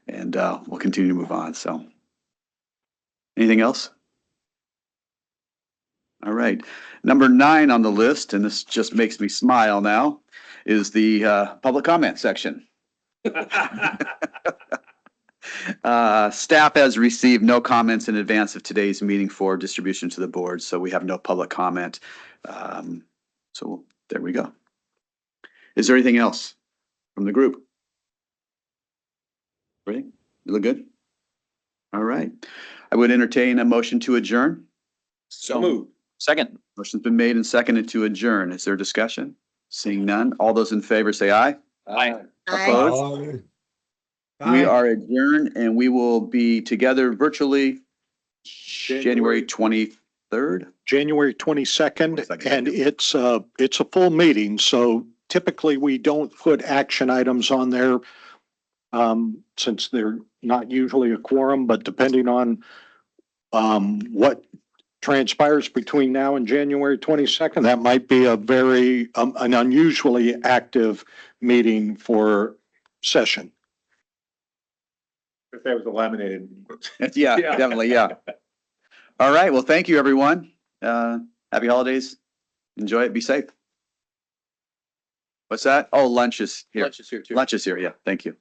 Speaker 1: And we'll continue to move on. So anything else? All right. Number 9 on the list, and this just makes me smile now, is the public comment section. Staff has received no comments in advance of today's meeting for distribution to the board, so we have no public comment. So there we go. Is there anything else from the group? Ready? You look good? All right. I would entertain a motion to adjourn.
Speaker 8: So moved. Second.
Speaker 1: Motion's been made and seconded to adjourn. Is there discussion? Seeing none, all those in favor say aye.
Speaker 8: Aye.
Speaker 1: Opposed? We are adjourned and we will be together virtually January 23rd.
Speaker 4: January 22nd, and it's a full meeting, so typically we don't put action items on there since they're not usually a quorum, but depending on what transpires between now and January 22nd, that might be a very, an unusually active meeting for session.
Speaker 10: If that was laminated.
Speaker 1: Yeah, definitely, yeah. All right, well, thank you, everyone. Happy holidays. Enjoy it, be safe. What's that? Oh, lunch is here.
Speaker 8: Lunch is here too.
Speaker 1: Lunch is here, yeah, thank you.